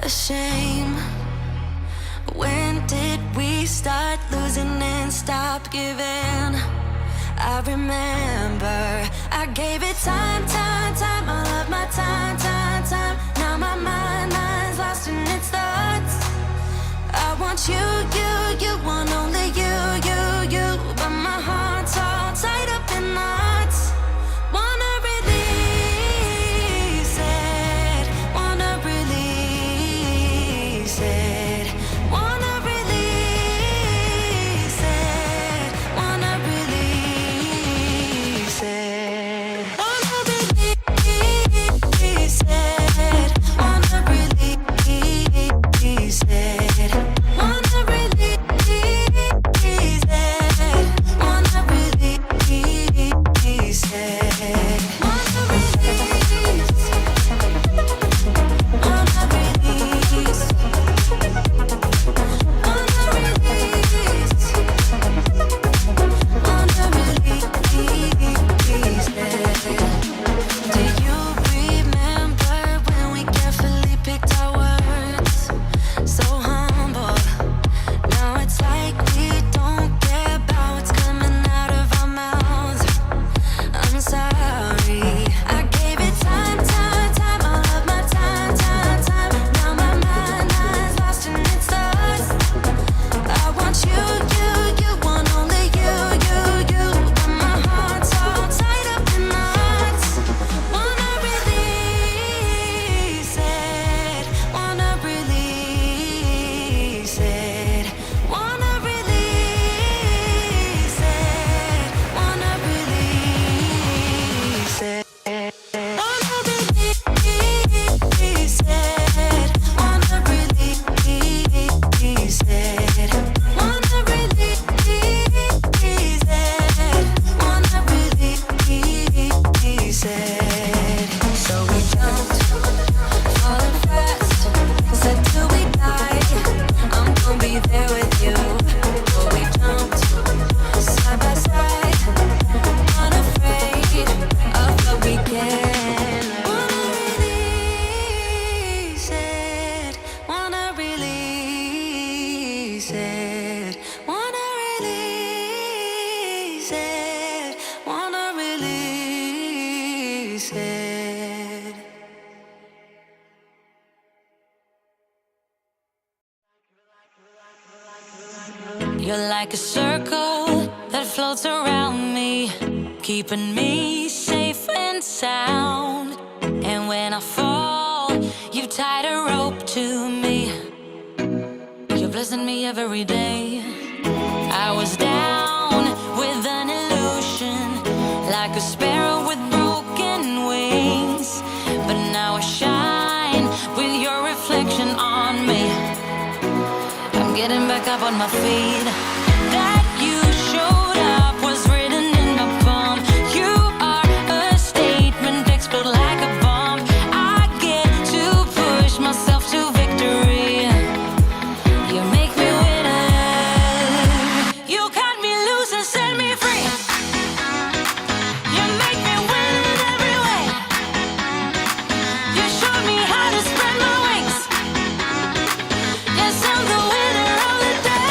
a shame. When did we start losing and stop giving? I remember I gave it time, all of my time. Now my mind's lost in its thoughts. I want you want only you, but my heart's all tied up in knots. Wanna release it, wanna release it, wanna release it, wanna release it, wanna release it, wanna release it, wanna release it. You're like a circle that floats around me, keeping me safe and sound. And when I fall, you've tied a rope to me. You're blessing me every day. I was down with an illusion, like a sparrow with broken wings, but now I shine with your reflection on me. I'm getting back up on my feet. That you showed up was written in my palm. You are a statement, explode like a bomb. I get to push myself to victory. You make me winner. You cut me loose and set me free. You make me win in every way. You showed me how to spread my wings. Yes, I'm the winner of the day.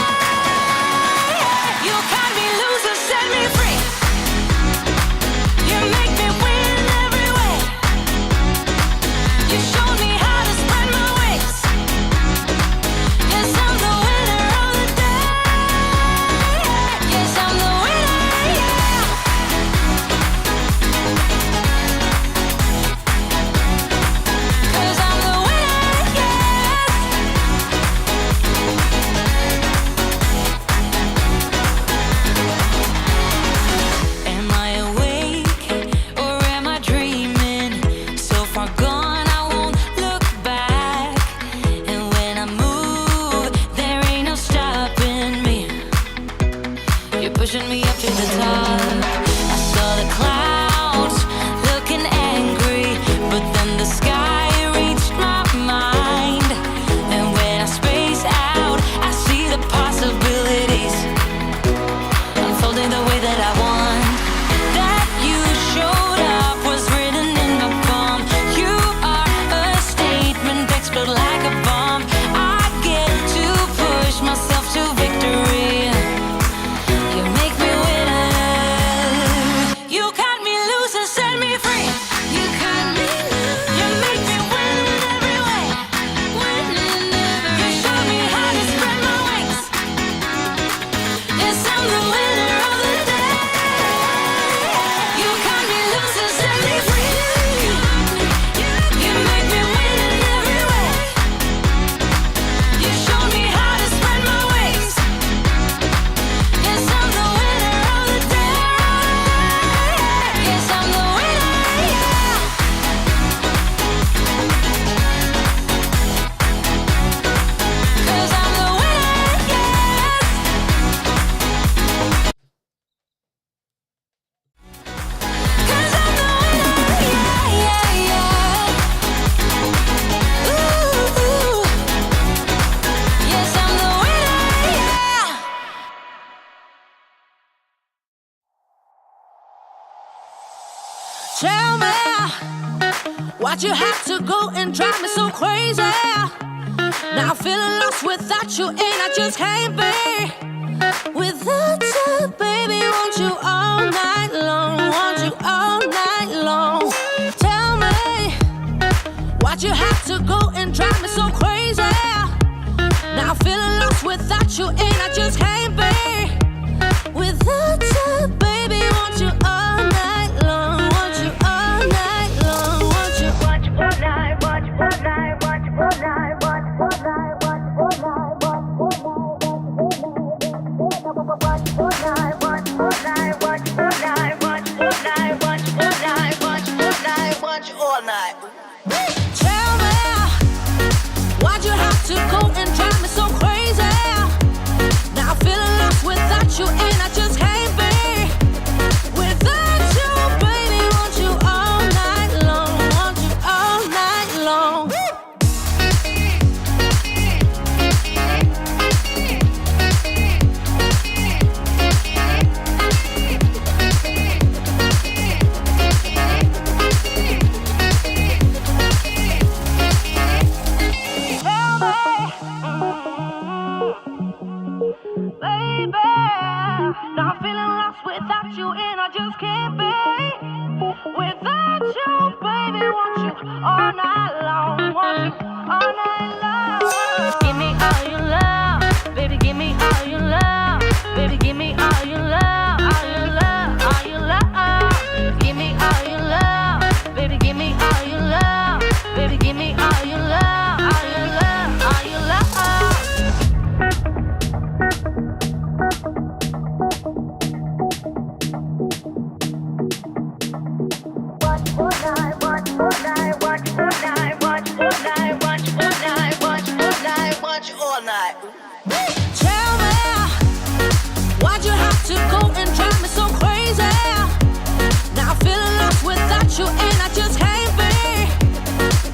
Why'd you have to go and drive me so crazy? Now I'm feeling lost without you, and I just can't be without you, baby. Want you all night long, want you all night long. Tell me, why'd you have to go and drive me so crazy? Now I'm feeling lost without you, and I just can't be without you, baby. Want you all night long, want you all night long, want you all night, want you all night, want you all night, want you all night, want you all night, want you all night, want you all night, want you all night, want you all night, want you all night, want you all night, want you all night. Tell me, why'd you have to go and drive me so crazy? Now I'm feeling lost without you, and I just can't be without you, baby. Want you all night long, want you all night long. Baby, now I'm feeling lost without you, and I just can't be without you, baby. Want you all night long, want you all night long. Give me all your love, baby. Give me all your love, baby. Give me all your love, all your love, all your love. Give me all your love, baby. Give me all your love, baby. Give me all your love, all your love, all your love. Tell me, why'd you have to go and drive me so crazy? Now I'm feeling lost without you, and I just can't be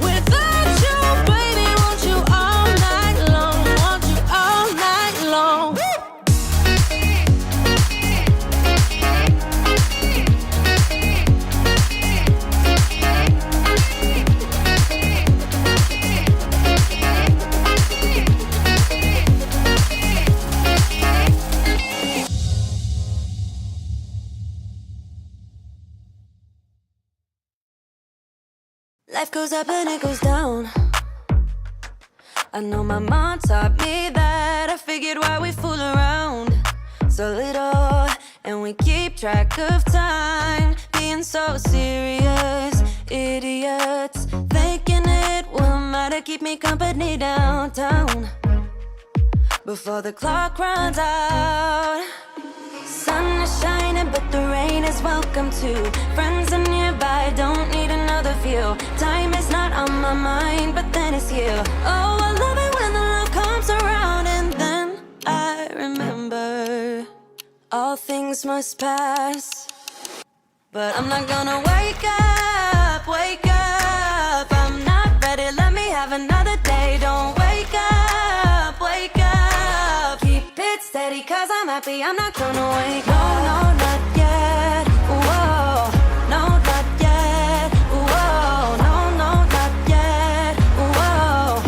without you, baby. Want you all night long, want you all night long. Life goes up and it goes down. I know my mom taught me that. I figured why we fool around so little, and we keep track of time, being so serious. Idiots thinking it will matter, keep me company downtown before the clock runs out. Sun is shining, but the rain is welcome too. Friends are nearby, don't need another view. Time is not on my mind, but then it's you. Oh, I love it when the love comes around, and then I remember all things must pass. But I'm not gonna wake up, wake up. I'm not ready, let me have another day. Don't wake up, wake up. Keep it steady, cause I'm happy, I'm not gonna wake up. No, no, not yet, whoa. No, not yet, whoa. No, no, not yet, whoa.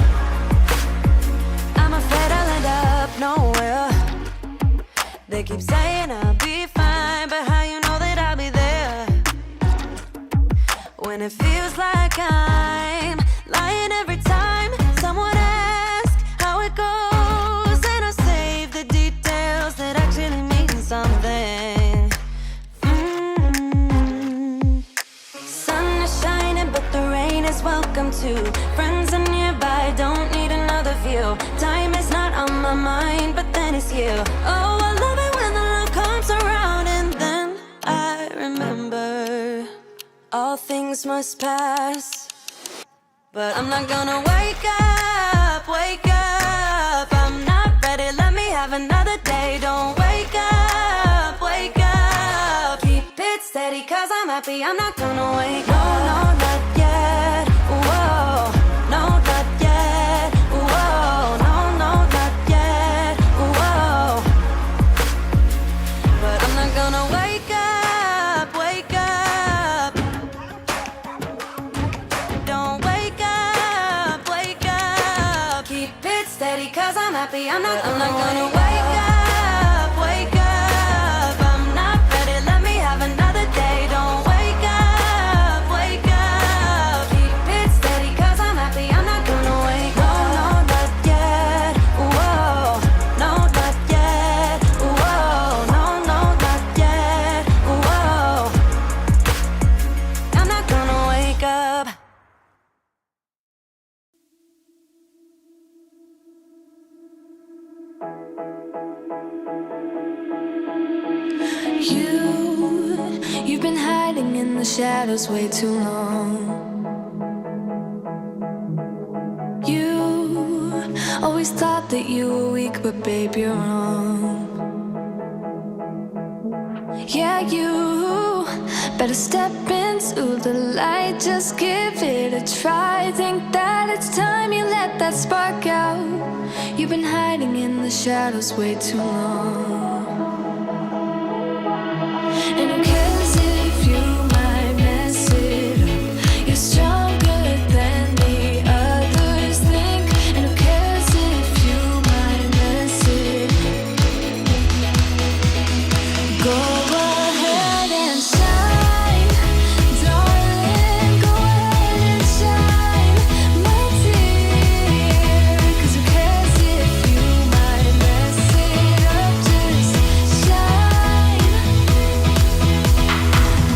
I'm afraid I'll end up nowhere. They keep saying I'll be fine, but how you know that I'll be there when it feels like I'm lying every time someone asks how it goes, and I save the details that actually mean something. Sun is shining, but the rain is welcome too. Friends are nearby, don't need another view. Time is not on my mind, but then it's you. Oh, I love it when the love comes around, and then I remember all things must pass. But I'm not gonna wake up, wake up. I'm not ready, let me have another day. Don't wake up, wake up. Keep it steady, cause I'm happy, I'm not gonna wake up. No, no, not yet, whoa. No, not yet, whoa. No, no, not yet, whoa. But I'm not gonna wake up, wake up. Don't cause I'm happy. I'm not gonna wake up, wake up. I'm not ready, let me have another day. Don't wake up, wake up. Keep it steady cause I'm happy. I'm not gonna wake up. No, not yet. Whoa, no, not yet. Whoa, no, not yet. Whoa, I'm not gonna wake up. You've been hiding in the shadows way too long. You always thought that you were weak, but babe, you're wrong. Yeah, you better step into the light, just give it a try. Think that it's time you let that spark out. You've been hiding in the shadows way too long. And who cares if you might mess it up? You're stronger than the others think. And who cares if you might mess it up? Go ahead and shine, darling. Go ahead and shine, my dear. Cause who cares if you might mess it up? Just shine.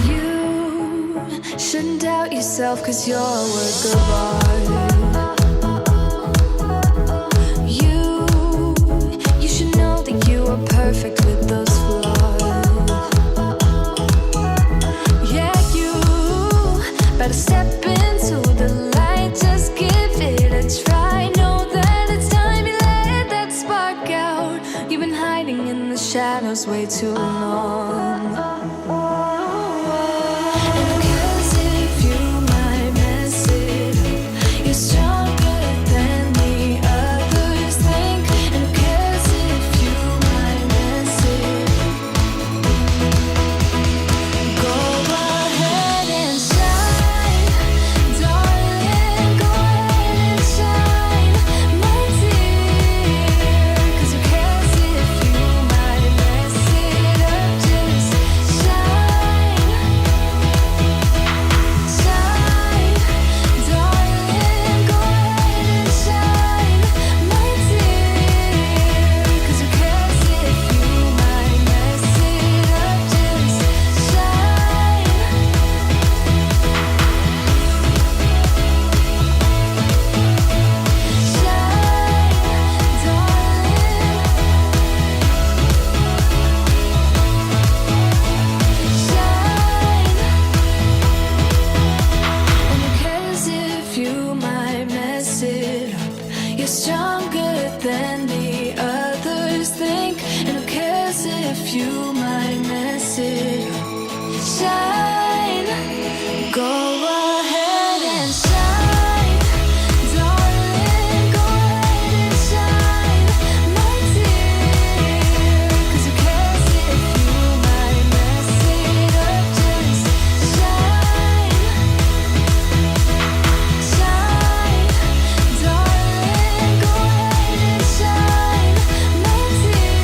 You shouldn't doubt yourself cause you're a work of art. You should know that you are perfect with those flaws. Yeah, you better step into the light, just give it a try. Know that it's time you let that spark out. You've been hiding in the shadows way too long. And who cares if you might mess it up? You're stronger than the others think. And who cares if you might mess it up? Go ahead and shine, darling. Go ahead and shine, my dear. Cause who cares if you might mess it up? Just shine, shine, darling. Go ahead and shine, my dear. Cause who cares if you might mess it up? Just shine. You're stronger than the others think. And who cares if you might mess it up? Shine. Go ahead and shine, darling. Go ahead and shine, my dear. Cause who cares if you might mess it up? Just shine, shine, darling. Go ahead and shine, my dear.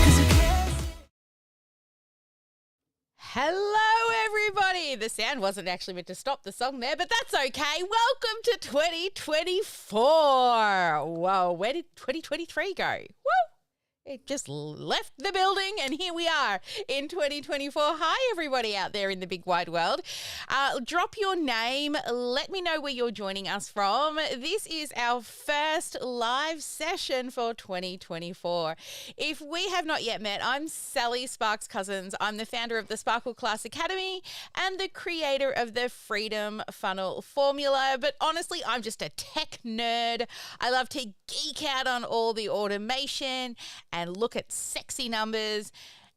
Cause who cares? Hello, everybody. The sound wasn't actually meant to stop the song there, but that's okay. Welcome to 2024. Whoa, where did 2023 go? Woo! It just left the building, and here we are in 2024. Hi, everybody out there in the big wide world. Drop your name. Let me know where you're joining us from. This is our first live session for 2024. If we have not yet met, I'm Sally Sparks Cousins. I'm the founder of the Sparkle Class Academy and the creator of the Freedom Funnel Formula. But honestly, I'm just a tech nerd. I love to geek out on all the automation and look at sexy numbers.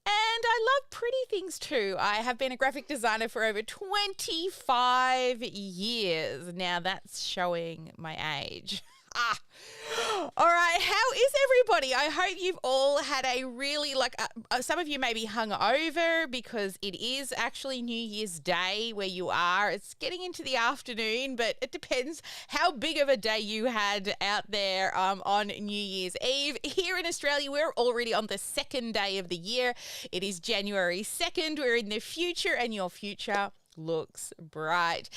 And I love pretty things too. I have been a graphic designer for over 25 years. Now that's showing my age. All right, how is everybody? I hope you've all had a really, some of you may be hungover because it is actually New Year's Day where you are. It's getting into the afternoon, but it depends how big of a day you had out there on New Year's Eve. Here in Australia, we're already on the second day of the year. It is January 2nd. We're in the future, and your future looks bright.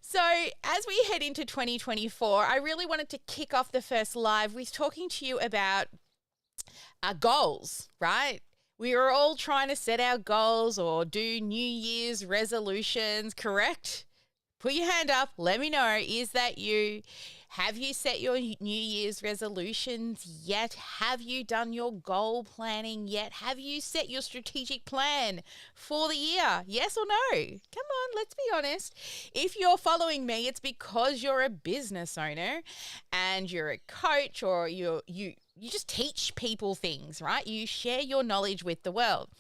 So as we head into 2024, I really wanted to kick off the first live with talking to you about our goals, right? We are all trying to set our goals or do New Year's resolutions, correct? Put your hand up. Let me know. Is that you? Have you set your New Year's resolutions yet? Have you done your goal planning yet? Have you set your strategic plan for the year? Yes or no? Come on, let's be honest. If you're following me, it's because you're a business owner and you're a coach, or you just teach people things, right? You share your knowledge with the world.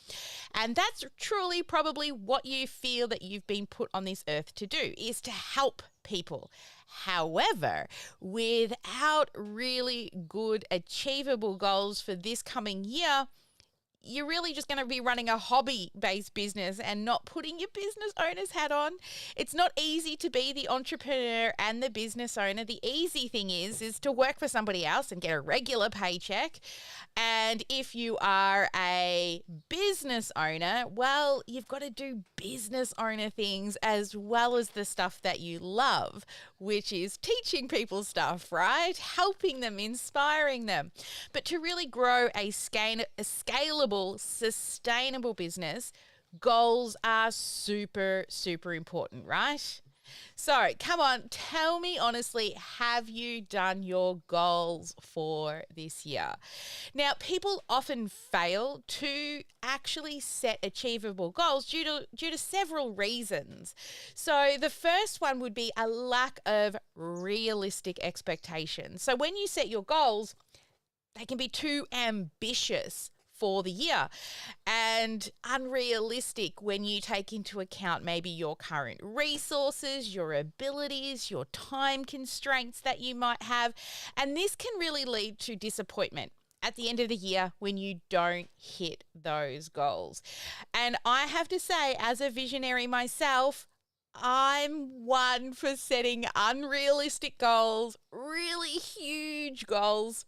And that's truly probably what you feel that you've been put on this earth to do, is to help people. However, without really good achievable goals for this coming year, you're really just going to be running a hobby-based business and not putting your business owner's hat on. It's not easy to be the entrepreneur and the business owner. The easy thing is to work for somebody else and get a regular paycheck. And if you are a business owner, well, you've got to do business owner things as well as the stuff that you love, which is teaching people stuff, right? Helping them, inspiring them. But to really grow a scalable, sustainable business, goals are super, super important, right? So come on, tell me honestly, have you done your goals for this year? Now, people often fail to actually set achievable goals due to several reasons. So the first one would be a lack of realistic expectations. So when you set your goals, they can be too ambitious for the year and unrealistic when you take into account maybe your current resources, your abilities, your time constraints that you might have. And this can really lead to disappointment at the end of the year when you don't hit those goals. And I have to say, as a visionary myself, I'm one for setting unrealistic goals, really huge goals,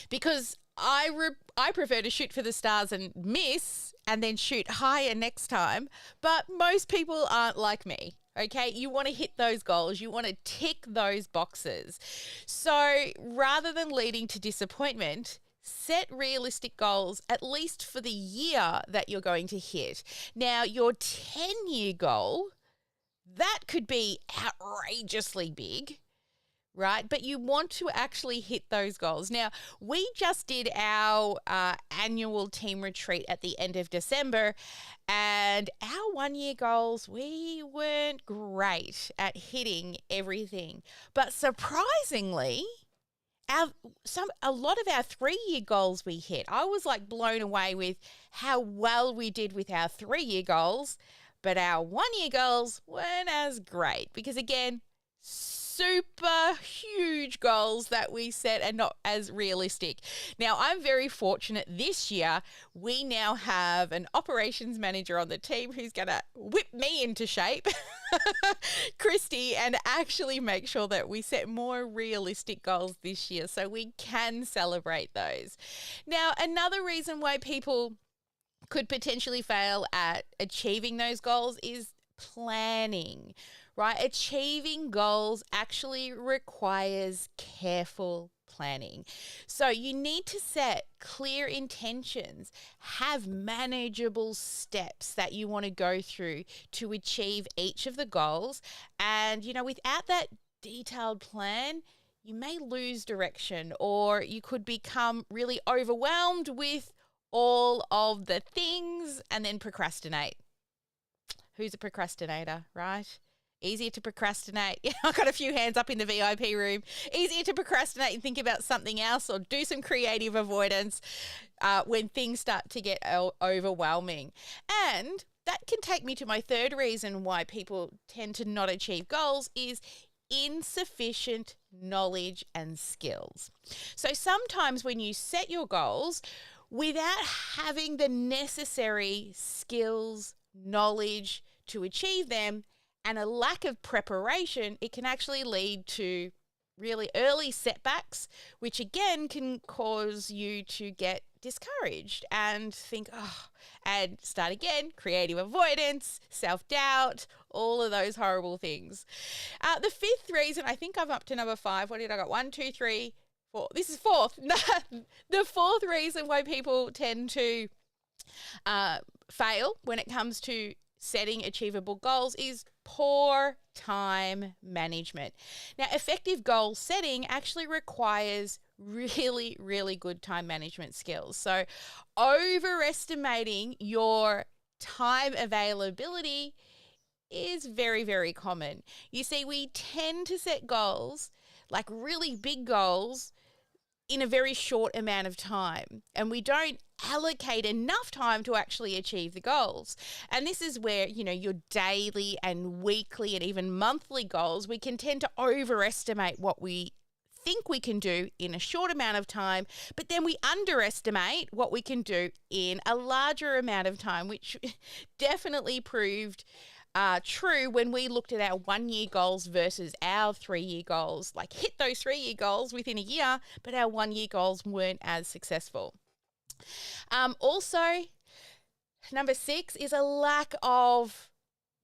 because I prefer to shoot for the stars and miss and then shoot higher next time. But most people aren't like me. Okay, you want to hit those goals. You want to tick those boxes. So rather than leading to disappointment, set realistic goals, at least for the year that you're going to hit. Now, your 10-year goal, that could be outrageously big, right? But you want to actually hit those goals. Now, we just did our annual team retreat at the end of December, and our 1-year goals, we weren't great at hitting everything. But surprisingly, a lot of our 3-year goals we hit. I was like blown away with how well we did with our 3-year goals, but our 1-year goals weren't as great because, again, super huge goals that we set and not as realistic. Now, I'm very fortunate this year. We now have an operations manager on the team who's going to whip me into shape, Christy, and actually make sure that we set more realistic goals this year so we can celebrate those. Now, another reason why people could potentially fail at achieving those goals is planning. Right? Achieving goals actually requires careful planning. So you need to set clear intentions, have manageable steps that you want to go through to achieve each of the goals. And, without that detailed plan, you may lose direction, or you could become really overwhelmed with all of the things and then procrastinate. Who's a procrastinator, right? Easier to procrastinate. I've got a few hands up in the VIP room. Easier to procrastinate and think about something else or do some creative avoidance when things start to get overwhelming. And that can take me to my third reason why people tend to not achieve goals is insufficient knowledge, and skills. So sometimes when you set your goals without having the necessary skills, knowledge to achieve them, and a lack of preparation, it can actually lead to really early setbacks, which again can cause you to get discouraged and think, and start again, creative avoidance, self-doubt, all of those horrible things. The fifth reason, I think I'm up to number 5. What did I got? 1, 2, 3, 4. This is fourth. The fourth reason why people tend to fail when it comes to setting achievable goals is poor time management. Now, effective goal setting actually requires really, really good time management skills. So overestimating your time availability is very, very common. You see, we tend to set goals, like really big goals, in a very short amount of time, and we don't allocate enough time to actually achieve the goals. And this is where, your daily and weekly and even monthly goals, we can tend to overestimate what we think we can do in a short amount of time, but then we underestimate what we can do in a larger amount of time, which definitely proved true when we looked at our 1-year goals versus our 3-year goals. Like, hit those 3-year goals within a year, but our 1-year goals weren't as successful. Also, number 6 is a lack of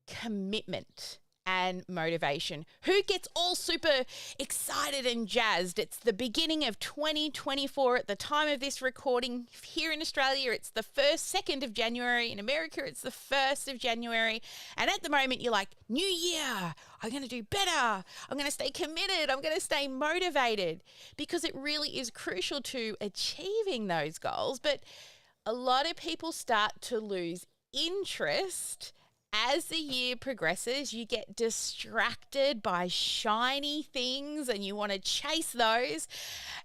commitment and motivation. Who gets all super excited and jazzed? It's the beginning of 2024 at the time of this recording. Here in Australia, it's the 2nd of January. In America, it's the 1st of January. And at the moment, you're like, new year, I'm going to do better. I'm going to stay committed. I'm going to stay motivated, because it really is crucial to achieving those goals. But a lot of people start to lose interest as the year progresses. You get distracted by shiny things and you want to chase those,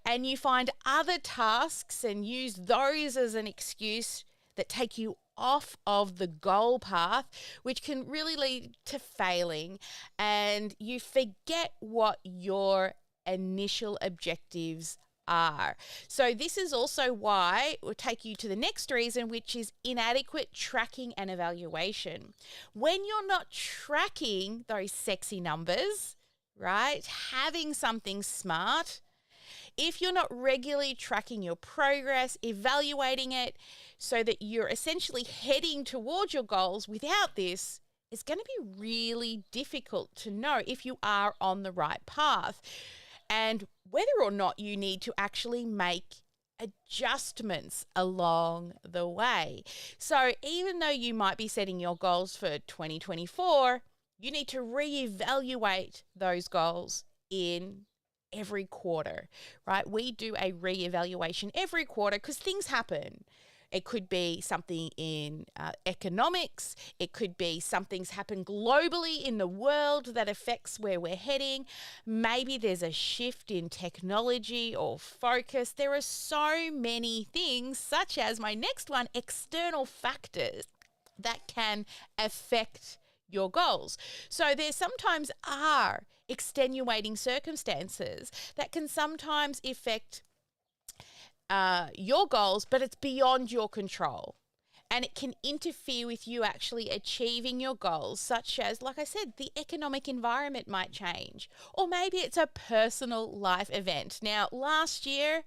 and you find other tasks and use those as an excuse that take you off of the goal path, which can really lead to failing, and you forget what your initial objectives are. So this is also why it will take you to the next reason, which is inadequate tracking and evaluation. When you're not tracking those sexy numbers, right? Having something smart, if you're not regularly tracking your progress, evaluating it so that you're essentially heading towards your goals, without this, it's going to be really difficult to know if you are on the right path and whether or not you need to actually make adjustments along the way. So even though you might be setting your goals for 2024, you need to reevaluate those goals in every quarter, right? We do a reevaluation every quarter because things happen. It could be something in economics. It could be something's happened globally in the world that affects where we're heading. Maybe there's a shift in technology or focus. There are so many things, such as my next one, external factors that can affect your goals. So there sometimes are extenuating circumstances that can sometimes affect your goals, but it's beyond your control. And it can interfere with you actually achieving your goals, such as, like I said, the economic environment might change. Or maybe it's a personal life event. Now, last year,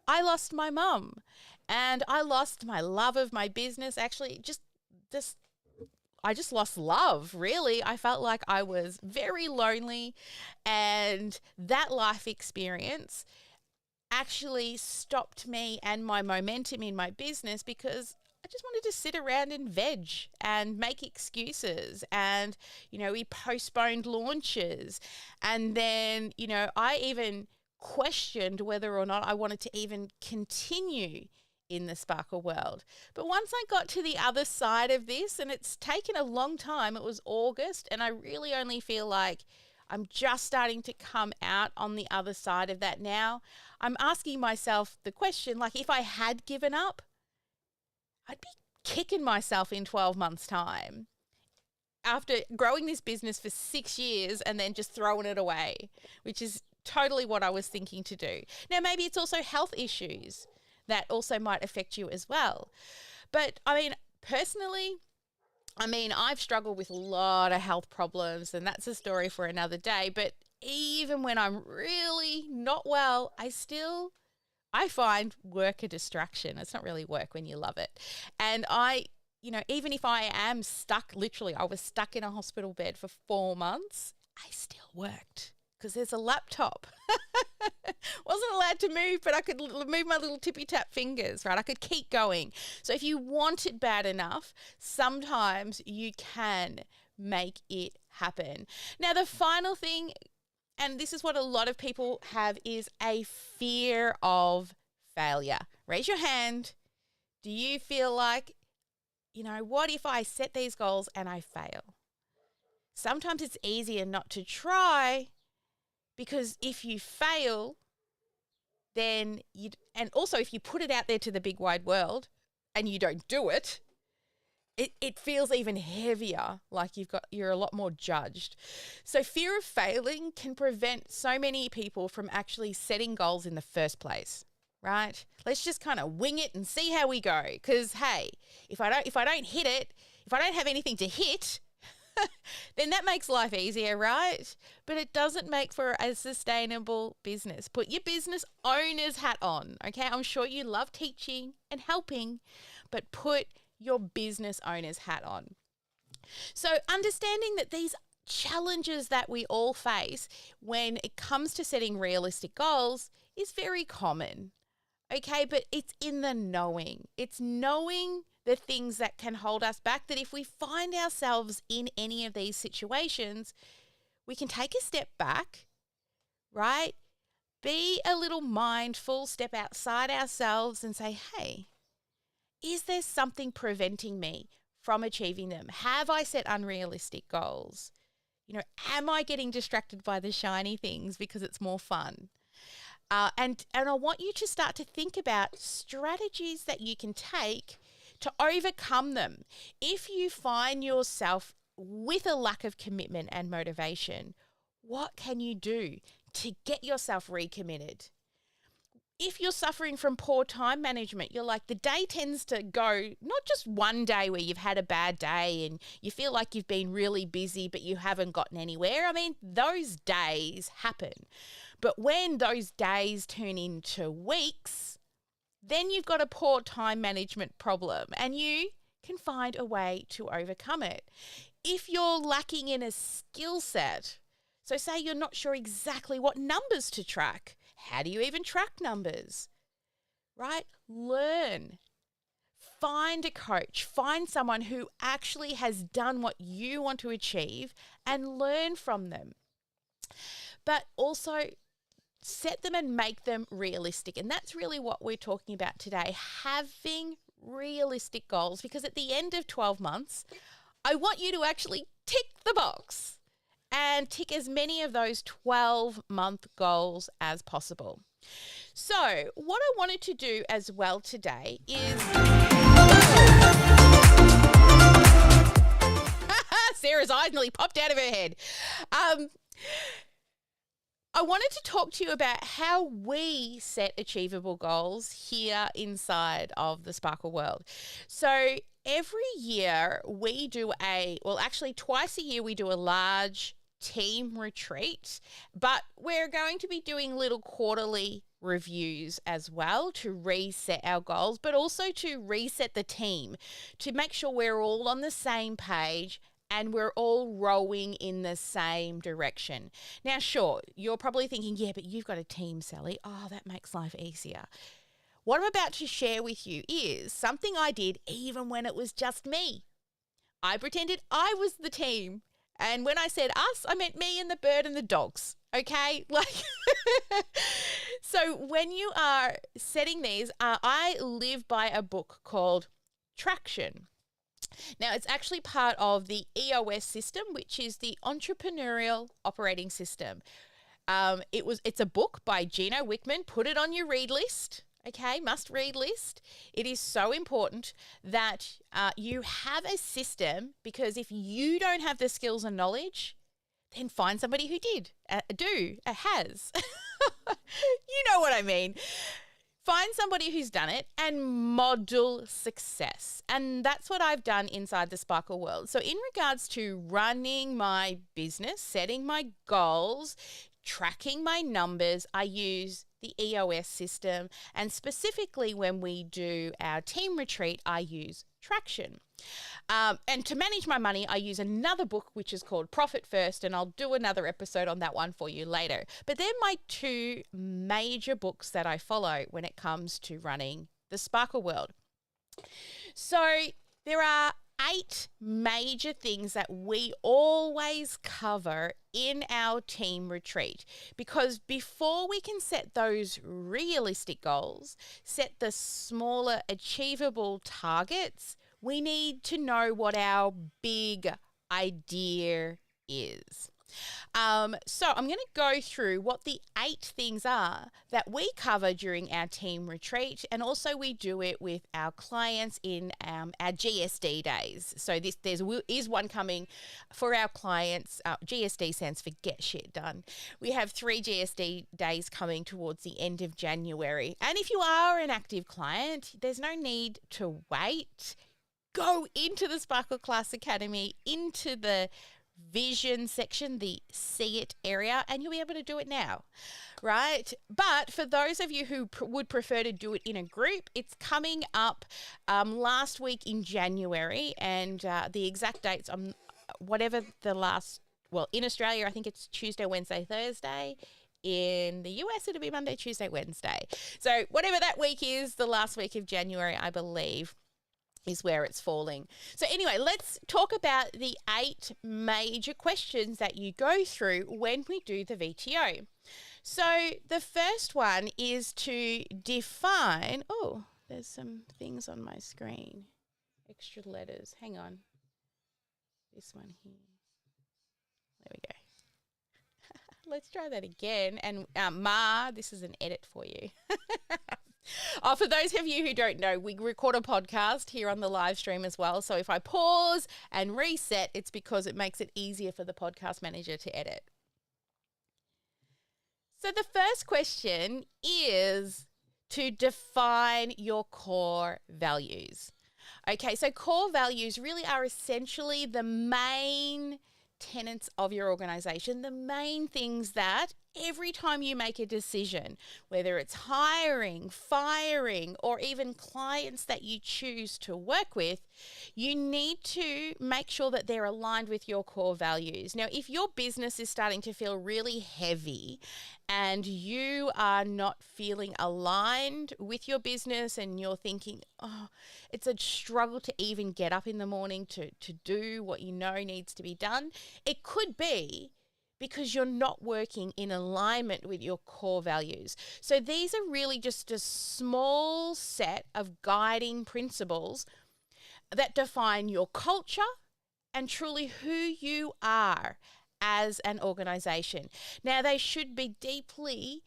I lost my mum and I lost my love of my business. Actually, I just lost love, really. I felt like I was very lonely, and that life experience actually stopped me and my momentum in my business, because I just wanted to sit around and veg and make excuses. And, we postponed launches. And then, I even questioned whether or not I wanted to even continue in the sparkle world. But once I got to the other side of this, and it's taken a long time, it was August, and I really only feel like I'm just starting to come out on the other side of that now. I'm asking myself the question, like, if I had given up, I'd be kicking myself in 12 months' time after growing this business for 6 years and then just throwing it away, which is totally what I was thinking to do. Now, maybe it's also health issues that also might affect you as well. But I mean, personally, I've struggled with a lot of health problems, and that's a story for another day. But even when I'm really not well, I find work a distraction. It's not really work when you love it. And even if I am stuck, literally, I was stuck in a hospital bed for 4 months, I still worked because there's a laptop. Wasn't allowed to move, but I could move my little tippy-tap fingers, right? I could keep going. So if you want it bad enough, sometimes you can make it happen. Now, the final thing, and this is what a lot of people have, is a fear of failure. Raise your hand. Do you feel like, what if I set these goals and I fail? Sometimes it's easier not to try, because if you fail, then and also if you put it out there to the big wide world and you don't do it, it feels even heavier, like you're a lot more judged. So fear of failing can prevent so many people from actually setting goals in the first place, right? Let's just kind of wing it and see how we go. Because hey, if I don't hit it, if I don't have anything to hit, then that makes life easier, right? But it doesn't make for a sustainable business. Put your business owner's hat on, okay? I'm sure you love teaching and helping, but put your business owner's hat on. So understanding that these challenges that we all face when it comes to setting realistic goals is very common, okay? But it's in the knowing. It's knowing the things that can hold us back, that if we find ourselves in any of these situations, we can take a step back, right? Be a little mindful, step outside ourselves and say, hey, is there something preventing me from achieving them? Have I set unrealistic goals? Am I getting distracted by the shiny things because it's more fun? And I want you to start to think about strategies that you can take to overcome them. If you find yourself with a lack of commitment and motivation, what can you do to get yourself recommitted? If you're suffering from poor time management, you're like, the day tends to go, not just one day where you've had a bad day and you feel like you've been really busy but you haven't gotten anywhere. Those days happen. But when those days turn into weeks, then you've got a poor time management problem and you can find a way to overcome it. If you're lacking in a skill set, so say you're not sure exactly what numbers to track, how do you even track numbers, right? Learn. Find a coach. Find someone who actually has done what you want to achieve and learn from them. But also set them and make them realistic. And that's really what we're talking about today, having realistic goals, because at the end of 12 months, I want you to actually tick the box and tick as many of those 12-month goals as possible. So what I wanted to do as well today is... Sarah's eyes nearly popped out of her head. I wanted to talk to you about how we set achievable goals here inside of the Sparkle World. So every year we do twice a year we do a large team retreat, but we're going to be doing little quarterly reviews as well to reset our goals, but also to reset the team, to make sure we're all on the same page and we're all rowing in the same direction. Now, sure, you're probably thinking, yeah, but you've got a team, Sally. Oh, that makes life easier. What I'm about to share with you is something I did even when it was just me. I pretended I was the team. And when I said us, I meant me and the bird and the dogs. Okay? So when you are setting these, I live by a book called Traction. Now, it's actually part of the EOS system, which is the Entrepreneurial Operating System. It's a book by Gino Wickman. Put it on your read list, okay? Must read list. It is so important that you have a system, because if you don't have the skills and knowledge, then find somebody who has. You know what I mean. Find somebody who's done it and model success. And that's what I've done inside the Sparkle world. So in regards to running my business, setting my goals, tracking my numbers, I use the EOS system. And specifically when we do our team retreat, I use Traction. And to manage my money, I use another book, which is called Profit First, and I'll do another episode on that one for you later. But they're my two major books that I follow when it comes to running the Sparkle world. So there are 8 major things that we always cover in our team retreat, because before we can set those realistic goals, set the smaller achievable targets, we need to know what our big idea is. So I'm going to go through what the 8 things are that we cover during our team retreat, and also we do it with our clients in our GSD days. So there is one coming for our clients. GSD stands for Get Shit Done. We have 3 GSD days coming towards the end of January. And if you are an active client, there's no need to wait. Go into the Sparkle Class Academy, into the vision section, the see it area, and you'll be able to do it now, right? But for those of you who would prefer to do it in a group, it's coming up last week in January, and the exact dates, whatever the last, well, in Australia, I think it's Tuesday, Wednesday, Thursday. In the US, it'll be Monday, Tuesday, Wednesday. So whatever that week is, the last week of January, I believe, is where it's falling. So anyway, let's talk about the 8 major questions that you go through when we do the VTO. So the first one is to define, oh, there's some things on my screen, extra letters. Hang on. This one here. There we go. Let's try that again. And Ma, this is an edit for you. For those of you who don't know, we record a podcast here on the live stream as well. So if I pause and reset, it's because it makes it easier for the podcast manager to edit. So the first question is to define your core values. Okay, so core values really are essentially the main tenets of your organization, the main things that every time you make a decision, whether it's hiring, firing, or even clients that you choose to work with, you need to make sure that they're aligned with your core values. Now, if your business is starting to feel really heavy and you are not feeling aligned with your business and you're thinking, oh, it's a struggle to even get up in the morning to do what you know needs to be done, it could be because you're not working in alignment with your core values. So these are really just a small set of guiding principles that define your culture and truly who you are as an organization. Now, they should be deeply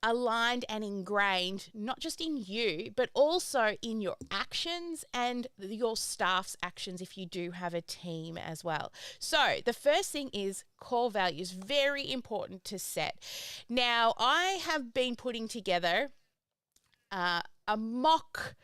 aligned and ingrained, not just in you, but also in your actions and your staff's actions if you do have a team as well. So the first thing is core values, very important to set. Now, I have been putting together a mock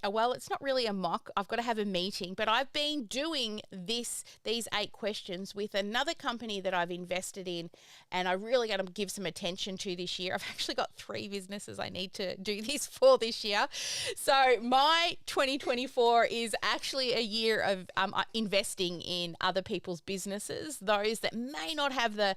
well, it's not really a mock. I've got to have a meeting, but I've been doing these 8 questions with another company that I've invested in, and I really got to give some attention to this year. I've actually got 3 businesses I need to do this for this year. So my 2024 is actually a year of investing in other people's businesses, those that may not have the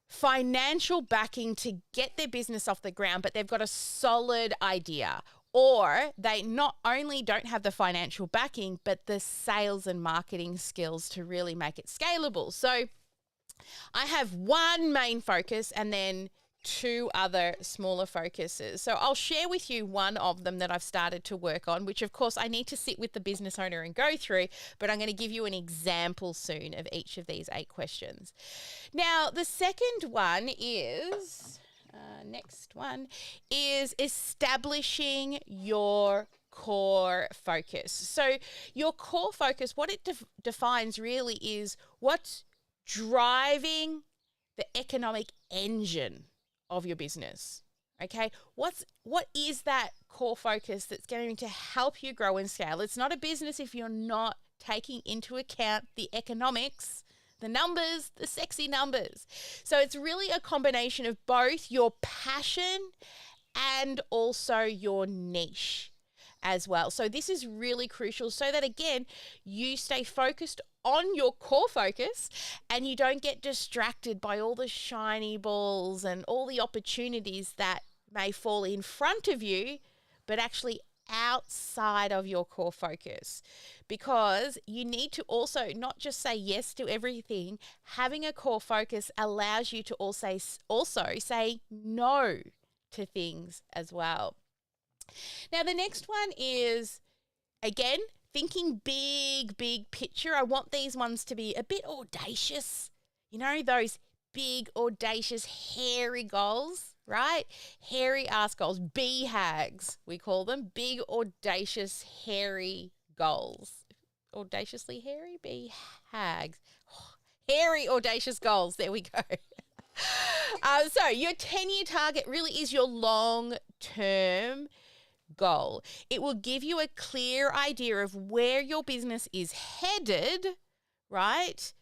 financial backing to get their business off the ground, but they've got a solid idea. Or they not only don't have the financial backing, but the sales and marketing skills to really make it scalable. So I have one main focus and then 2 other smaller focuses. So I'll share with you one of them that I've started to work on, which of course I need to sit with the business owner and go through, but I'm going to give you an example soon of each of these 8 questions. Now, the second one is... next one is establishing your core focus. So your core focus, what it defines really is what driving the economic engine of your business. Okay, what is that core focus that's going to help you grow and scale? It's not a business if you're not taking into account the economics, the numbers, the sexy numbers. So it's really a combination of both your passion and also your niche as well. So this is really crucial so that, again, you stay focused on your core focus and you don't get distracted by all the shiny balls and all the opportunities that may fall in front of you, but actually outside of your core focus, because you need to also not just say yes to everything. Having a core focus allows you to also say no to things as well. Now, the next one is, again, thinking big picture. I want these ones to be a bit audacious. You know, those big, audacious, hairy goals, right? Hairy ass goals, BHAGs, we call them. Big, audacious, hairy goals. Audaciously hairy, BHAGs. Hairy, audacious goals. There we go. So your 10-year target really is your long-term goal. It will give you a clear idea of where your business is headed, right?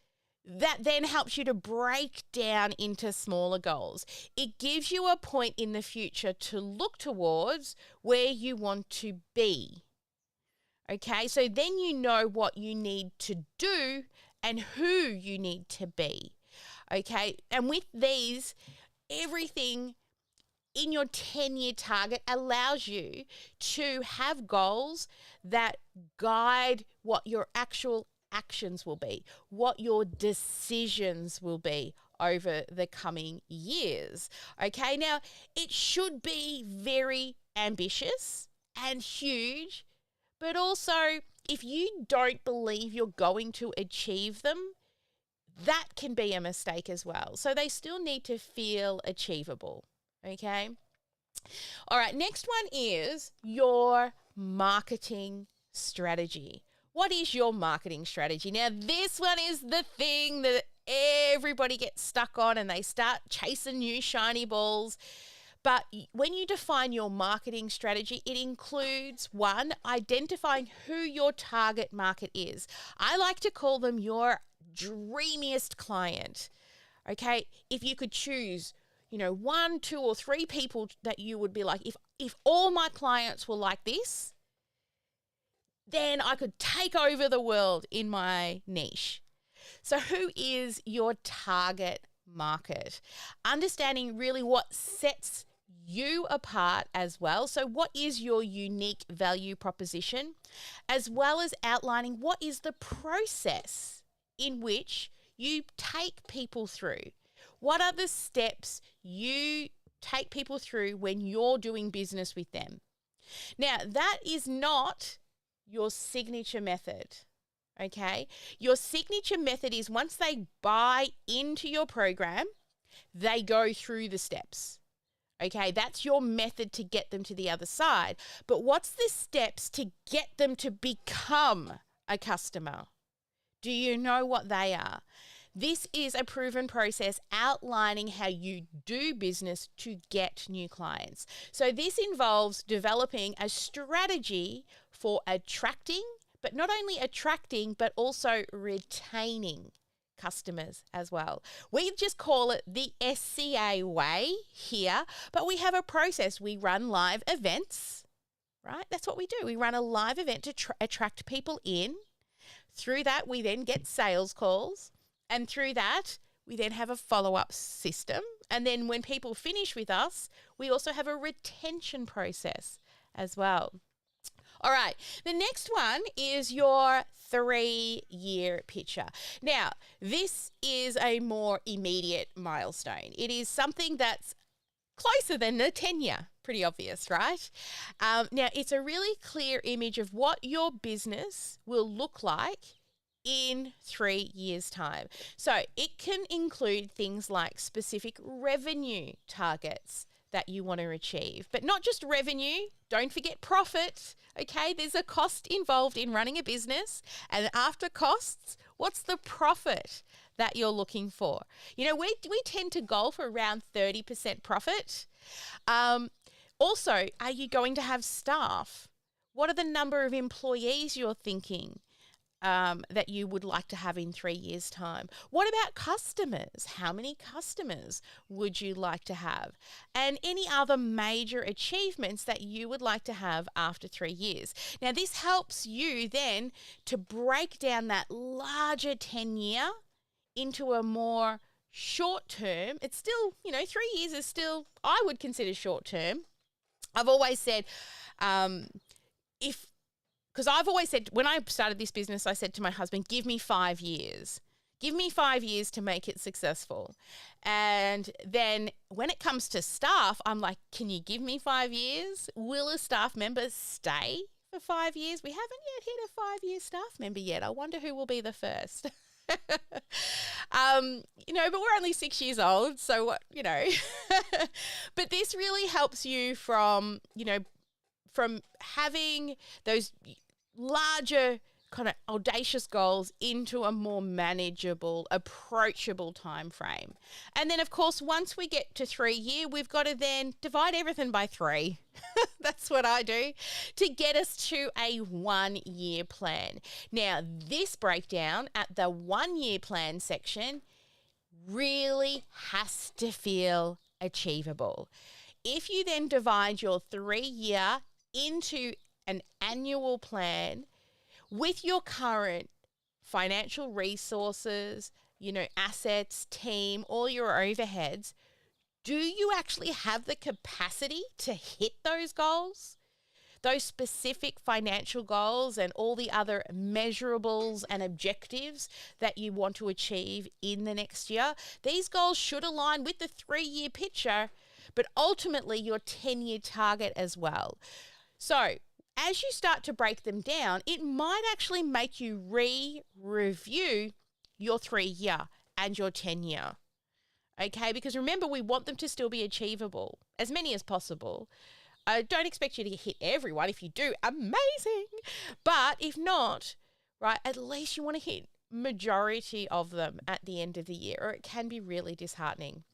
That then helps you to break down into smaller goals. It gives you a point in the future to look towards where you want to be. Okay, so then you know what you need to do and who you need to be. Okay, and with these, everything in your 10-year target allows you to have goals that guide what your actual actions will be, what your decisions will be over the coming years. Okay, now it should be very ambitious and huge, but also if you don't believe you're going to achieve them, that can be a mistake as well. So they still need to feel achievable. Okay. All right. Next one is your marketing strategy. What is your marketing strategy? Now, this one is the thing that everybody gets stuck on and they start chasing new shiny balls. But when you define your marketing strategy, it includes, one, identifying who your target market is. I like to call them your dreamiest client. Okay. If you could choose, 1, 2, or 3 people that you would be like, if all my clients were like this, then I could take over the world in my niche. So who is your target market? Understanding really what sets you apart as well. So what is your unique value proposition, as well as outlining what is the process in which you take people through. What are the steps you take people through when you're doing business with them? Now, that is not your signature method, okay? Your signature method is once they buy into your program, they go through the steps, okay? That's your method to get them to the other side. But what's the steps to get them to become a customer? Do you know what they are? This is a proven process outlining how you do business to get new clients. So this involves developing a strategy for attracting, but not only attracting, but also retaining customers as well. We just call it the SCA way here, but we have a process. We run live events, right? That's what we do. We run a live event to attract people in. Through that, we then get sales calls. And through that, we then have a follow-up system. And then when people finish with us, we also have a retention process as well. All right, the next one is your 3-year picture. Now, this is a more immediate milestone. It is something that's closer than the 10-year. Pretty obvious, right? Now, it's a really clear image of what your business will look like in 3 years' time. So it can include things like specific revenue targets that you want to achieve, but not just revenue. Don't forget profit. Okay, there's a cost involved in running a business, and after costs, what's the profit that you're looking for. You know, we tend to goal for around 30% profit. Also, are you going to have staff? What are the number of employees you're thinking that you would like to have in 3 years' time? What about customers? How many customers would you like to have? And any other major achievements that you would like to have after 3 years. Now, this helps you then to break down that larger 10-year into a more short term. It's still, 3 years is still, I would consider short term. I've always said, because I've always said, when I started this business, I said to my husband, give me 5 years. Give me 5 years to make it successful. And then when it comes to staff, I'm like, can you give me 5 years? Will a staff member stay for 5 years? We haven't yet hit a 5-year staff member yet. I wonder who will be the first. But we're only 6 years old, so what, but this really helps you from having those larger kind of audacious goals into a more manageable, approachable time frame. And then, of course, once we get to 3 year, we've got to then divide everything by 3. That's what I do to get us to a 1 year plan. Now, this breakdown at the 1 year plan section really has to feel achievable. If you then divide your 3 year into an annual plan with your current financial resources, assets, team, all your overheads, do you actually have the capacity to hit those goals? Those specific financial goals and all the other measurables and objectives that you want to achieve in the next year? These goals should align with the 3 year picture, but ultimately your 10-year target as well. So as you start to break them down, it might actually make you review your 3 year and your 10-year. Okay, because remember, we want them to still be achievable, as many as possible. I don't expect you to hit everyone. If you do, amazing. But if not, right, at least you want to hit majority of them at the end of the year, or it can be really disheartening.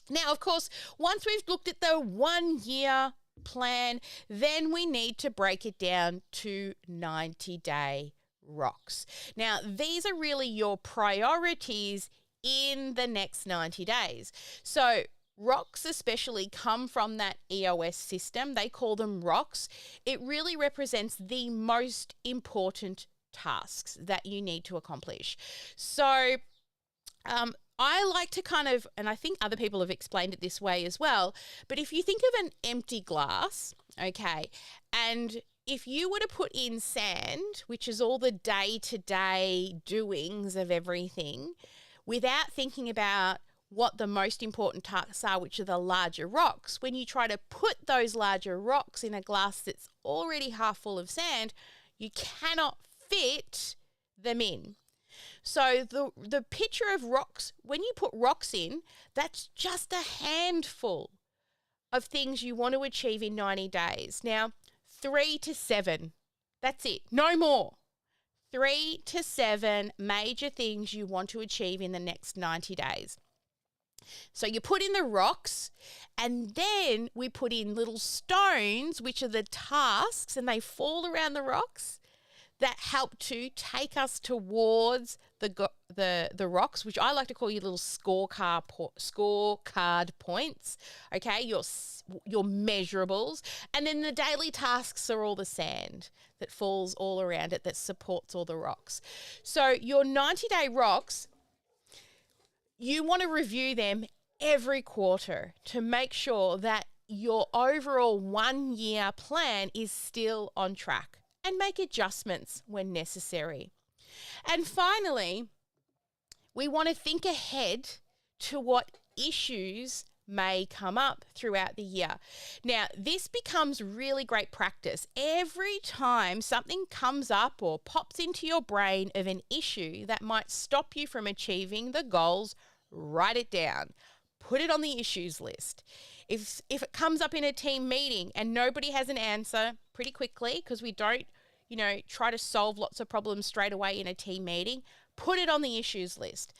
Now, of course, once we've looked at the 1 year plan, then we need to break it down to 90-day rocks. Now, these are really your priorities in the next 90 days. So rocks especially come from that EOS system. They call them rocks. It really represents the most important tasks that you need to accomplish. So I like to kind of, and I think other people have explained it this way as well, but if you think of an empty glass, okay, and if you were to put in sand, which is all the day-to-day doings of everything, without thinking about what the most important tasks are, which are the larger rocks, when you try to put those larger rocks in a glass that's already half full of sand, you cannot fit them in. So the picture of rocks, when you put rocks in, that's just a handful of things you want to achieve in 90 days. Now, 3 to 7, that's it, no more. 3 to 7 major things you want to achieve in the next 90 days. So you put in the rocks, and then we put in little stones, which are the tasks, and they fall around the rocks that help to take us towards the rocks, which I like to call your little scorecard points, okay, your measurables. And then the daily tasks are all the sand that falls all around it that supports all the rocks. So your 90-day rocks, you want to review them every quarter to make sure that your overall 1 year plan is still on track, and make adjustments when necessary. And finally, we want to think ahead to what issues may come up throughout the year. Now, this becomes really great practice. Every time something comes up or pops into your brain of an issue that might stop you from achieving the goals, write it down. Put it on the issues list. If it comes up in a team meeting and nobody has an answer pretty quickly, because we don't, try to solve lots of problems straight away in a team meeting, put it on the issues list.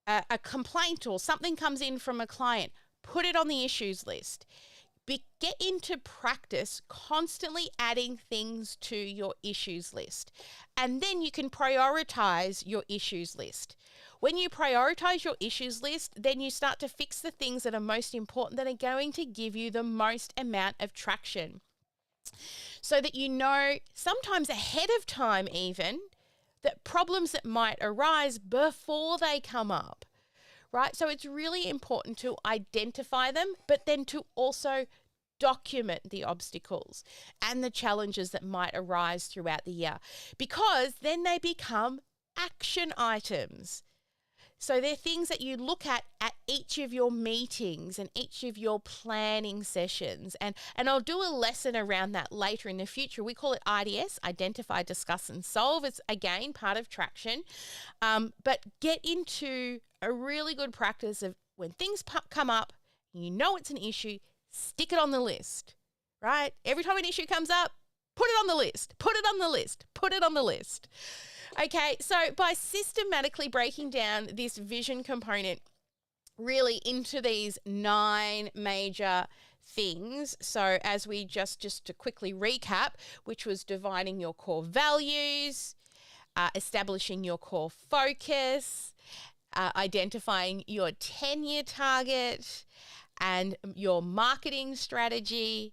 a complaint or something comes in from a client, put it on the issues list. Get into practice constantly adding things to your issues list. And then you can prioritize your issues list. When you prioritize your issues list, then you start to fix the things that are most important, that are going to give you the most amount of traction. So that you know, sometimes ahead of time even, that problems that might arise before they come up. Right? So it's really important to identify them, but then to also document the obstacles and the challenges that might arise throughout the year, because then they become action items. So they're things that you look at each of your meetings and each of your planning sessions. And I'll do a lesson around that later in the future. We call it IDS, Identify, Discuss and Solve. It's, again, part of traction. But get into a really good practice of when things come up, you know it's an issue, stick it on the list, right? Every time an issue comes up, put it on the list, put it on the list, put it on the list. Okay, so by systematically breaking down this vision component really into these 9 major things, so as we just to quickly recap, which was defining your core values, establishing your core focus, identifying your 10-year target and your marketing strategy,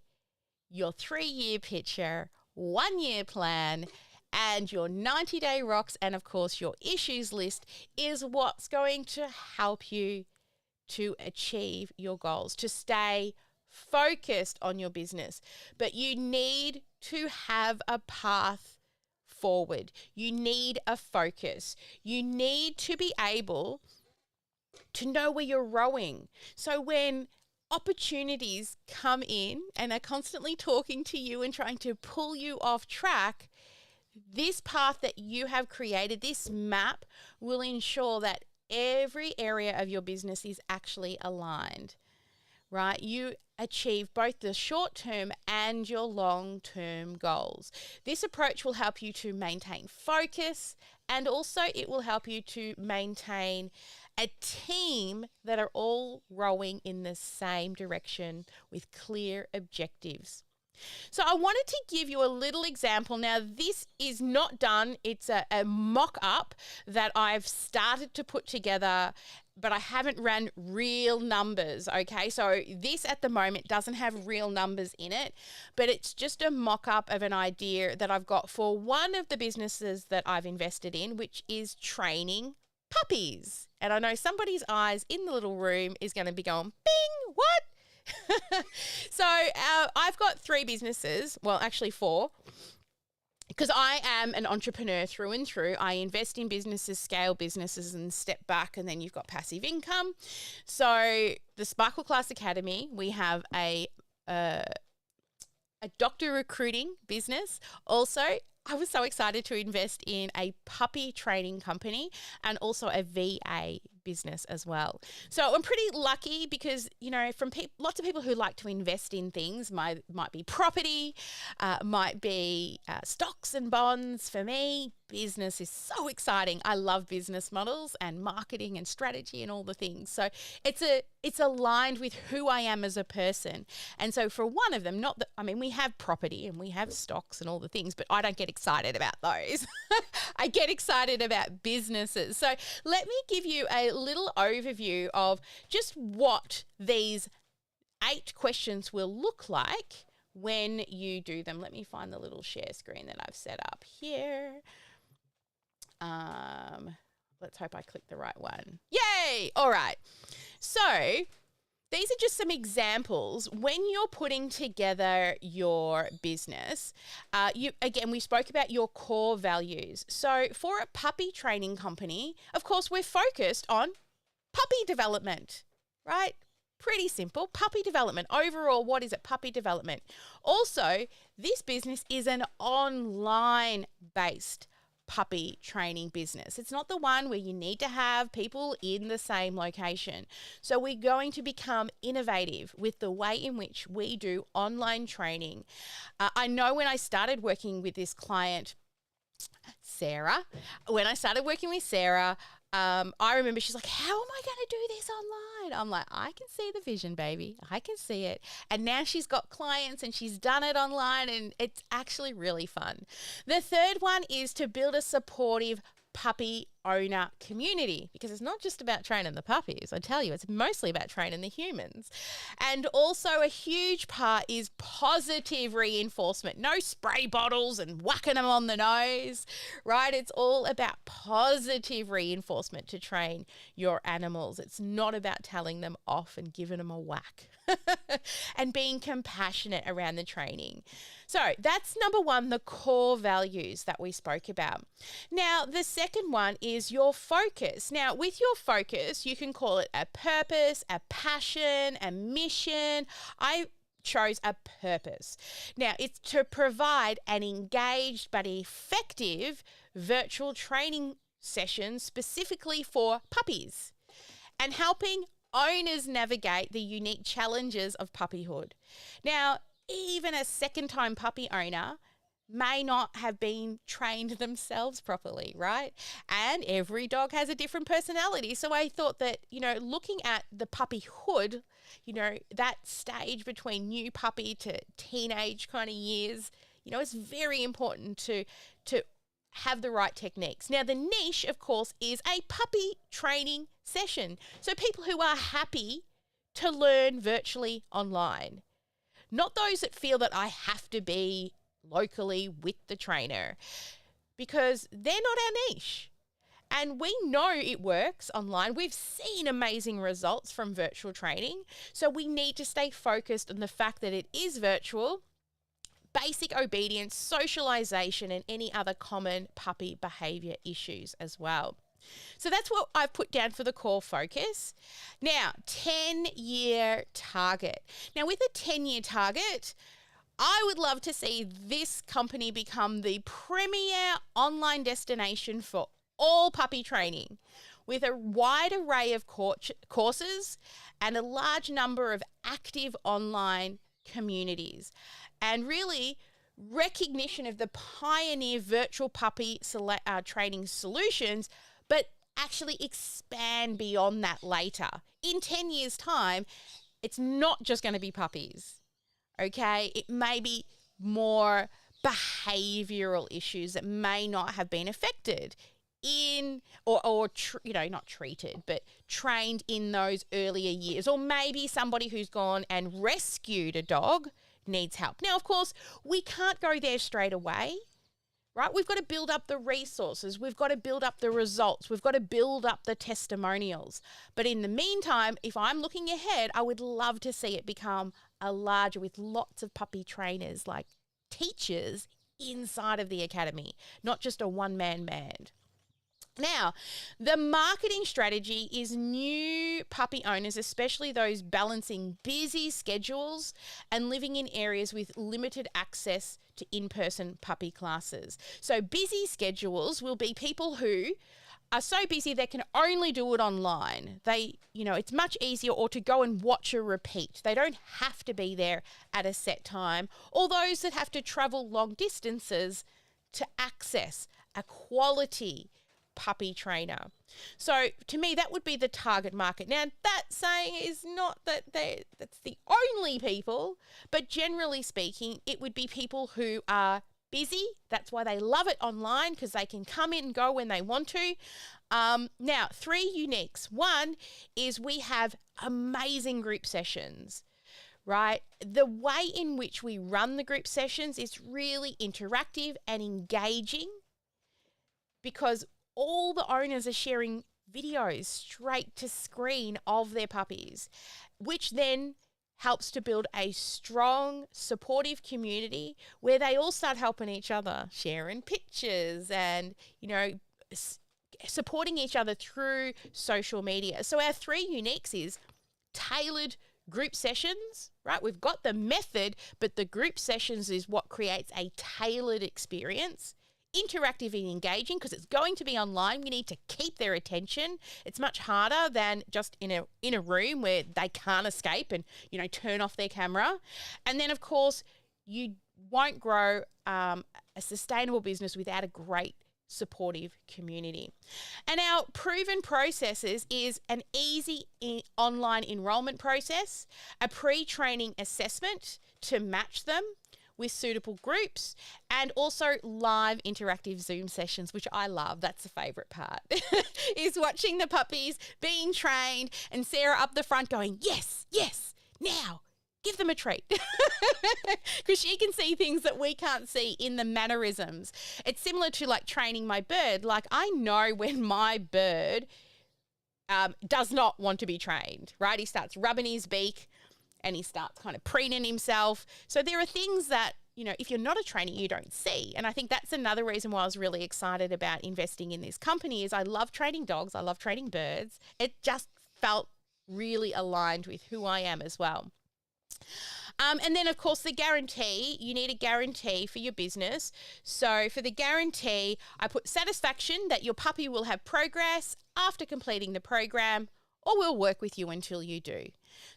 your 3-year picture, 1-year plan, and your 90-day rocks, and of course your issues list is what's going to help you to achieve your goals, to stay focused on your business. But you need to have a path forward. You need a focus. You need to be able to know where you're rowing. So when opportunities come in and are constantly talking to you and trying to pull you off track, this path that you have created, this map, will ensure that every area of your business is actually aligned, right? You achieve both the short-term and your long-term goals. This approach will help you to maintain focus, and also it will help you to maintain a team that are all rowing in the same direction with clear objectives. So I wanted to give you a little example. Now, this is not done. It's a mock-up that I've started to put together, but I haven't ran real numbers, okay? So this at the moment doesn't have real numbers in it, but it's just a mock-up of an idea that I've got for one of the businesses that I've invested in, which is training puppies. And I know somebody's eyes in the little room is going to be going, bing, what? So I've got 3 businesses, well, actually 4, because I am an entrepreneur through and through. I invest in businesses, scale businesses, and step back, and then you've got passive income. So the Sparkle Class Academy, we have a doctor recruiting business. Also, I was so excited to invest in a puppy training company and also a VA business as well. So I'm pretty lucky because, you know, from lots of people who like to invest in things, might be property, might be stocks and bonds. For me, business is so exciting. I love business models and marketing and strategy and all the things. So it's aligned with who I am as a person. And so for one of them, we have property and we have stocks and all the things, but I don't get excited about those. I get excited about businesses. So let me give you a little overview of just what these 8 questions will look like when you do them. Let me find the little share screen that I've set up here. Let's hope I click the right one. Yay! All right. So these are just some examples when you're putting together your business. We spoke about your core values. So for a puppy training company, of course, we're focused on puppy development, right? Pretty simple. Puppy development. Overall, what is it? Puppy development. Also, this business is an online-based puppy training business. It's not the one where you need to have people in the same location. So we're going to become innovative with the way in which we do online training. I know when I started working with this client, Sarah, I remember she's like, how am I going to do this online? I'm like, I can see the vision, baby. I can see it. And now she's got clients and she's done it online, and it's actually really fun. The third one is to build a supportive puppy owner community, because it's not just about training the puppies. I tell you, it's mostly about training the humans. And also a huge part is positive reinforcement. No spray bottles and whacking them on the nose, right? It's all about positive reinforcement to train your animals. It's not about telling them off and giving them a whack. And being compassionate around the training. So that's number one, the core values that we spoke about. Now, the second one is your focus. Now, with your focus, you can call it a purpose, a passion, a mission. I chose a purpose. Now, it's to provide an engaged but effective virtual training session specifically for puppies and helping owners navigate the unique challenges of puppyhood. Now, even a second-time puppy owner may not have been trained themselves properly, right? And every dog has a different personality. So I thought that, looking at the puppyhood, that stage between new puppy to teenage kind of years, it's very important to have the right techniques. Now, the niche, of course, is a puppy training session. So people who are happy to learn virtually online. Not those that feel that I have to be locally with the trainer, because they're not our niche. And we know it works online. We've seen amazing results from virtual training. So we need to stay focused on the fact that it is virtual, basic obedience, socialization, and any other common puppy behavior issues as well. So that's what I've put down for the core focus. Now, 10-year target. Now, with a 10-year target, I would love to see this company become the premier online destination for all puppy training, with a wide array of courses and a large number of active online communities. And really recognition of the pioneer virtual puppy training solutions, but actually expand beyond that later. In 10 years' time, it's not just going to be puppies, okay? It may be more behavioural issues that may not have been affected not treated, but trained in those earlier years. Or maybe somebody who's gone and rescued a dog needs help. Now, of course, we can't go there straight away, right? We've got to build up the resources. We've got to build up the results. We've got to build up the testimonials. But in the meantime, if I'm looking ahead, I would love to see it become a larger, with lots of puppy trainers, like teachers inside of the academy, not just a one-man band. Now, the marketing strategy is new puppy owners, especially those balancing busy schedules and living in areas with limited access to in-person puppy classes. So busy schedules will be people who are so busy they can only do it online. It's much easier, or to go and watch a repeat. They don't have to be there at a set time. Or those that have to travel long distances to access a quality puppy trainer. So to me, that would be the target market. Now, that saying is not that that's the only people, but generally speaking, it would be people who are busy. That's why they love it online, because they can come in and go when they want to. Now, 3 uniques. One is we have amazing group sessions, right? The way in which we run the group sessions is really interactive and engaging, because all the owners are sharing videos straight to screen of their puppies, which then helps to build a strong, supportive community where they all start helping each other, sharing pictures and, supporting each other through social media. So our 3 uniques is tailored group sessions, right? We've got the method, but the group sessions is what creates a tailored experience. Interactive and engaging, because it's going to be online. We need to keep their attention. It's much harder than just in a room where they can't escape and turn off their camera. And then, of course, you won't grow a sustainable business without a great supportive community. And our proven processes is an easy online enrollment process, a pre-training assessment to match them with suitable groups, and also live interactive Zoom sessions, which I love. That's the favourite part, is watching the puppies being trained and Sarah up the front going, yes, yes, now, give them a treat. Because she can see things that we can't see in the mannerisms. It's similar to like training my bird. Like I know when my bird does not want to be trained, right? He starts rubbing his beak and he starts kind of preening himself. So there are things that, you know, if you're not a trainer, you don't see. And I think that's another reason why I was really excited about investing in this company is I love training dogs. I love training birds. It just felt really aligned with who I am as well. And then, of course, the guarantee. You need a guarantee for your business. So for the guarantee, I put satisfaction that your puppy will have progress after completing the program, or we'll work with you until you do.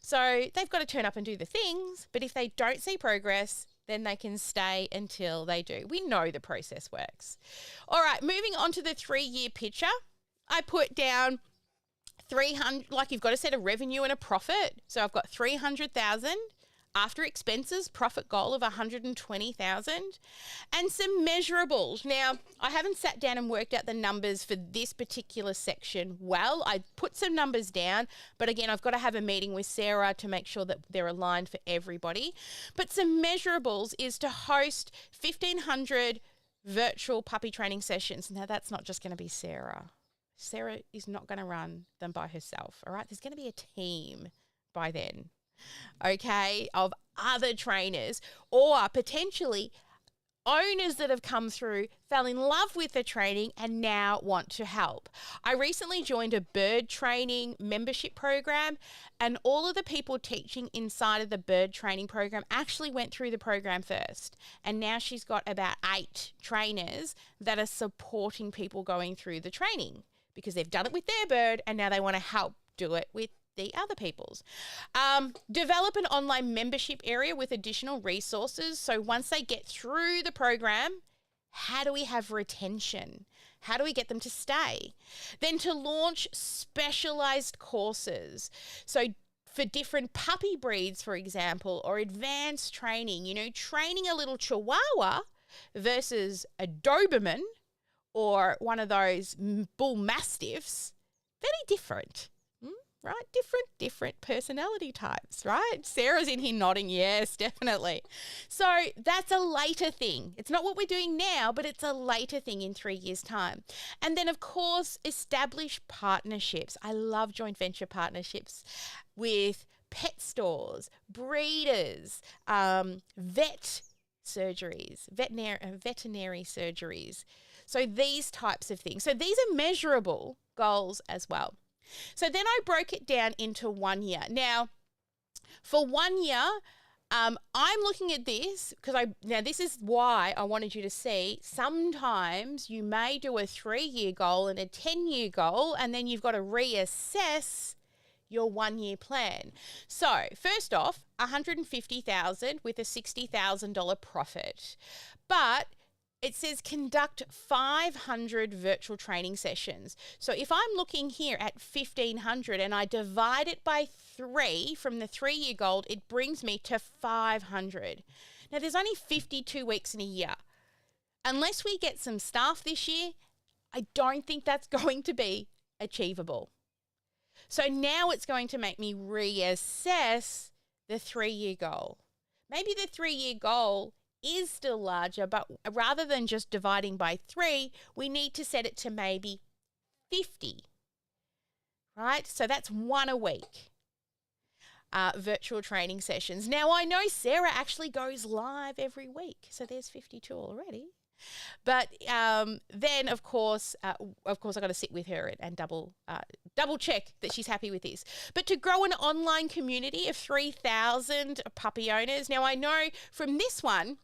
So they've got to turn up and do the things, but if they don't see progress, then they can stay until they do. We know the process works. All right, moving on to the 3-year picture. I put down 300, like you've got to set a revenue and a profit. So I've got 300,000 after expenses, profit goal of 120,000, and some measurables. Now, I haven't sat down and worked out the numbers for this particular section well. I put some numbers down, but again, I've got to have a meeting with Sarah to make sure that they're aligned for everybody. But some measurables is to host 1,500 virtual puppy training sessions. Now, that's not just going to be Sarah. Sarah is not going to run them by herself, all right? There's going to be a team by then, okay, of other trainers or potentially owners that have come through, fell in love with the training and now want to help. I recently joined a bird training membership program, and all of the people teaching inside of the bird training program actually went through the program first. And now she's got about 8 trainers that are supporting people going through the training because they've done it with their bird and now they want to help do it with the other people's. Develop an online membership area with additional resources. So once they get through the program, how do we have retention? How do we get them to stay? Then to launch specialized courses. So for different puppy breeds, for example, or advanced training, you know, training a little Chihuahua versus a Doberman or one of those bull mastiffs, very different. Right? Different personality types, right? Sarah's in here nodding, yes, definitely. So that's a later thing. It's not what we're doing now, but it's a later thing in 3 years' time. And then, of course, establish partnerships. I love joint venture partnerships with pet stores, breeders, vet surgeries, veterinary surgeries. So these types of things. So these are measurable goals as well. So then I broke it down into 1 year. Now, for 1 year, I'm looking at this because now this is why I wanted you to see sometimes you may do a 3-year goal and a 10-year goal, and then you've got to reassess your 1-year plan. So first off, 150,000 with a $60,000 profit, but it says conduct 500 virtual training sessions. So if I'm looking here at 1,500 and I divide it by 3 from the 3-year goal, it brings me to 500. Now there's only 52 weeks in a year. Unless we get some staff this year, I don't think that's going to be achievable. So now it's going to make me reassess the 3-year goal. Maybe the 3-year goal is still larger, but rather than just dividing by 3, we need to set it to maybe 50, right? So that's 1 a week, virtual training sessions. Now, I know Sarah actually goes live every week, so there's 52 already. But then, of course, I got to sit with her and double check that she's happy with this. But to grow an online community of 3,000 puppy owners. Now, I know from this one,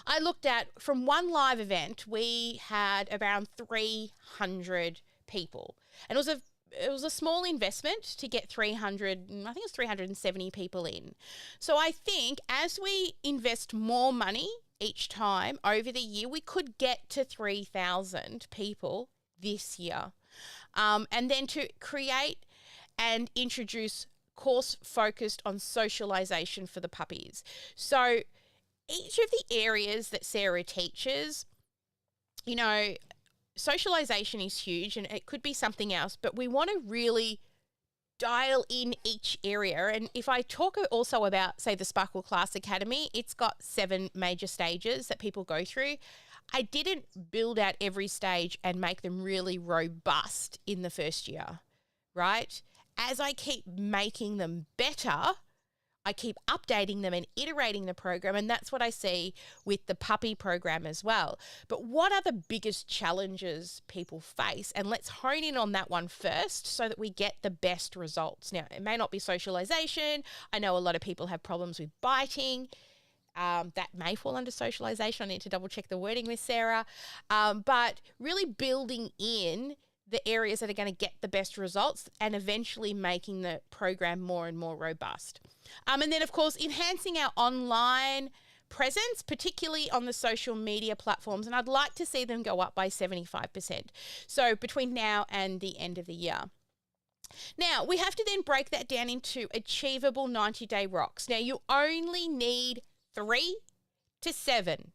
I looked at from one live event, we had around 300 people. And it was a small investment to get 300, I think it was 370 people in. So I think as we invest more money each time over the year, we could get to 3,000 people this year. And then to create and introduce course focused on socialization for the puppies. So each of the areas that Sarah teaches, you know, socialization is huge and it could be something else, but we want to really dial in each area. And if I talk also about, say, the Sparkle Class Academy, it's got 7 major stages that people go through. I didn't build out every stage and make them really robust in the first year, right? As I keep making them better, I keep updating them and iterating the program, and that's what I see with the puppy program as well. But what are the biggest challenges people face? And let's hone in on that one first so that we get the best results. Now, it may not be socialization. I know a lot of people have problems with biting. That may fall under socialization. I need to double check the wording with Sarah. But really building in the areas that are going to get the best results and eventually making the program more and more robust. And then, of course, enhancing our online presence, particularly on the social media platforms. And I'd like to see them go up by 75%. So between now and the end of the year. Now, we have to then break that down into achievable 90-day rocks. Now, you only need 3 to 7,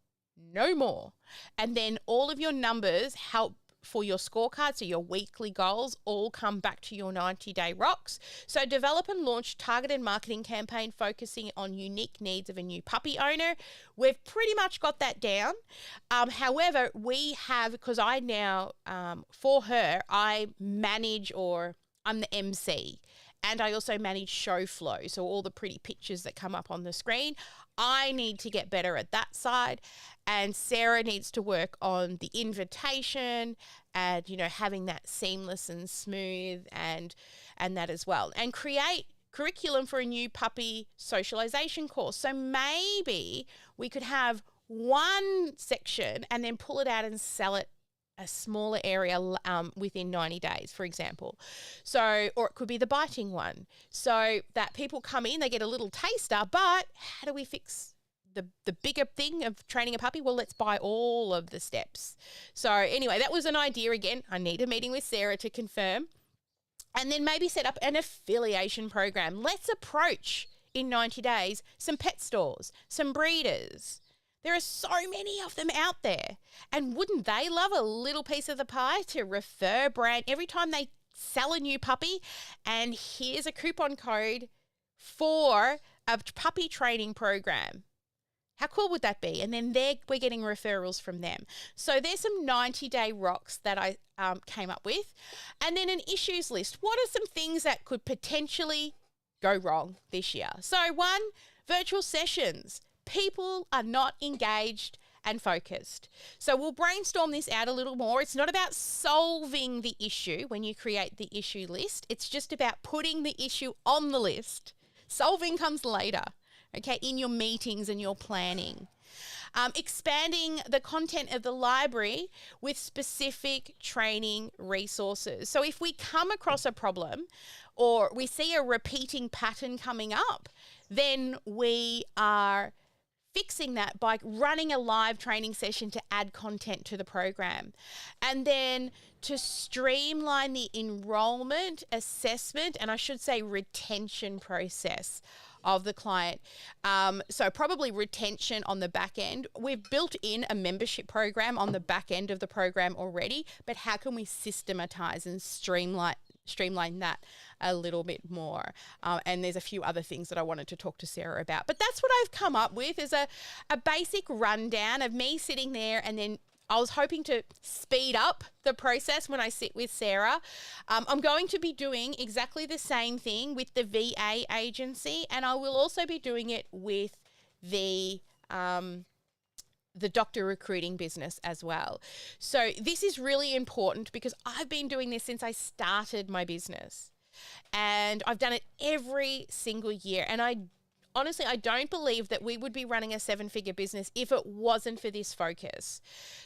no more. And then all of your numbers help for your scorecard, so your weekly goals all come back to your 90-day rocks. So develop and launch targeted marketing campaign focusing on unique needs of a new puppy owner. We've pretty much got that down. However, we have, because I now, for her, I manage, or I'm the MC, and I also manage show flow, so all the pretty pictures that come up on the screen. I need to get better at that side, and Sarah needs to work on the invitation and, you know, having that seamless and smooth and that as well. And create curriculum for a new puppy socialization course. So maybe we could have one section and then pull it out and sell it a smaller area within 90 days, for example. So, or it could be the biting one. So that people come in, they get a little taster, but how do we fix the bigger thing of training a puppy? Well, let's buy all of the steps. So anyway, that was an idea again. I need a meeting with Sarah to confirm. And then maybe set up an affiliation program. Let's approach in 90 days some pet stores, some breeders. There are so many of them out there. And wouldn't they love a little piece of the pie to refer brand every time they sell a new puppy? And here's a coupon code for a puppy training program. How cool would that be? And then we're getting referrals from them. So there's some 90-day rocks that I came up with. And then an issues list. What are some things that could potentially go wrong this year? So 1, virtual sessions. People are not engaged and focused. So we'll brainstorm this out a little more. It's not about solving the issue when you create the issue list. It's just about putting the issue on the list. Solving comes later, okay, in your meetings and your planning. Expanding the content of the library with specific training resources. So if we come across a problem or we see a repeating pattern coming up, then we are fixing that by running a live training session to add content to the program. And then to streamline the enrollment, assessment, and I should say retention process of the client. So probably retention on the back end. We've built in a membership program on the back end of the program already, but how can we systematize and streamline that a little bit more? And there's a few other things that I wanted to talk to Sarah about. But that's what I've come up with, is a basic rundown of me sitting there, and then I was hoping to speed up the process when I sit with Sarah. I'm going to be doing exactly the same thing with the VA agency, and I will also be doing it with the doctor recruiting business as well. So this is really important because I've been doing this since I started my business, and I've done it every single year. And I honestly, I don't believe that we would be running a 7-figure business if it wasn't for this focus.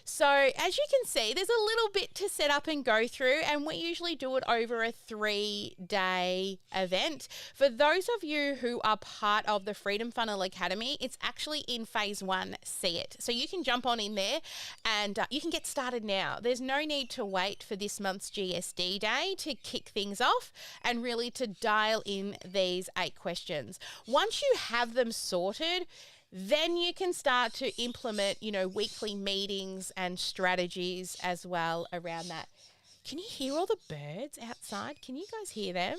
So as you can see, there's a little bit to set up and go through, and we usually do it over a 3-day event. For those of you who are part of the Freedom Funnel Academy, it's actually in phase 1, See It. So you can jump on in there and you can get started now. There's no need to wait for this month's GSD day to kick things off and really to dial in these 8 questions. Once you have them sorted, then you can start to implement, weekly meetings and strategies as well around that. Can you hear all the birds outside? Can you guys hear them?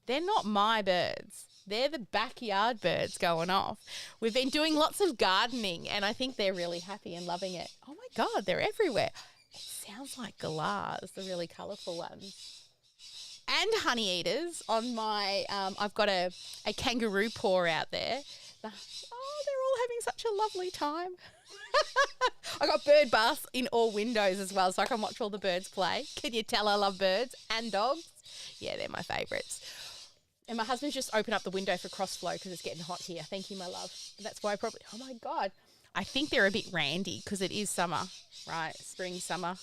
They're not my birds. They're the backyard birds going off. We've been doing lots of gardening and I think they're really happy and loving it. Oh my God, they're everywhere. It sounds like galahs, the really colourful ones. And honey eaters on my, I've got a kangaroo paw out there. They're all having such a lovely time. I got bird baths in all windows as well, so I can watch all the birds play. Can you tell I love birds and dogs? Yeah, they're my favourites. And my husband's just opened up the window for cross-flow because it's getting hot here. Thank you, my love. That's why oh my God. I think they're a bit randy because it is summer, right? Spring, summer.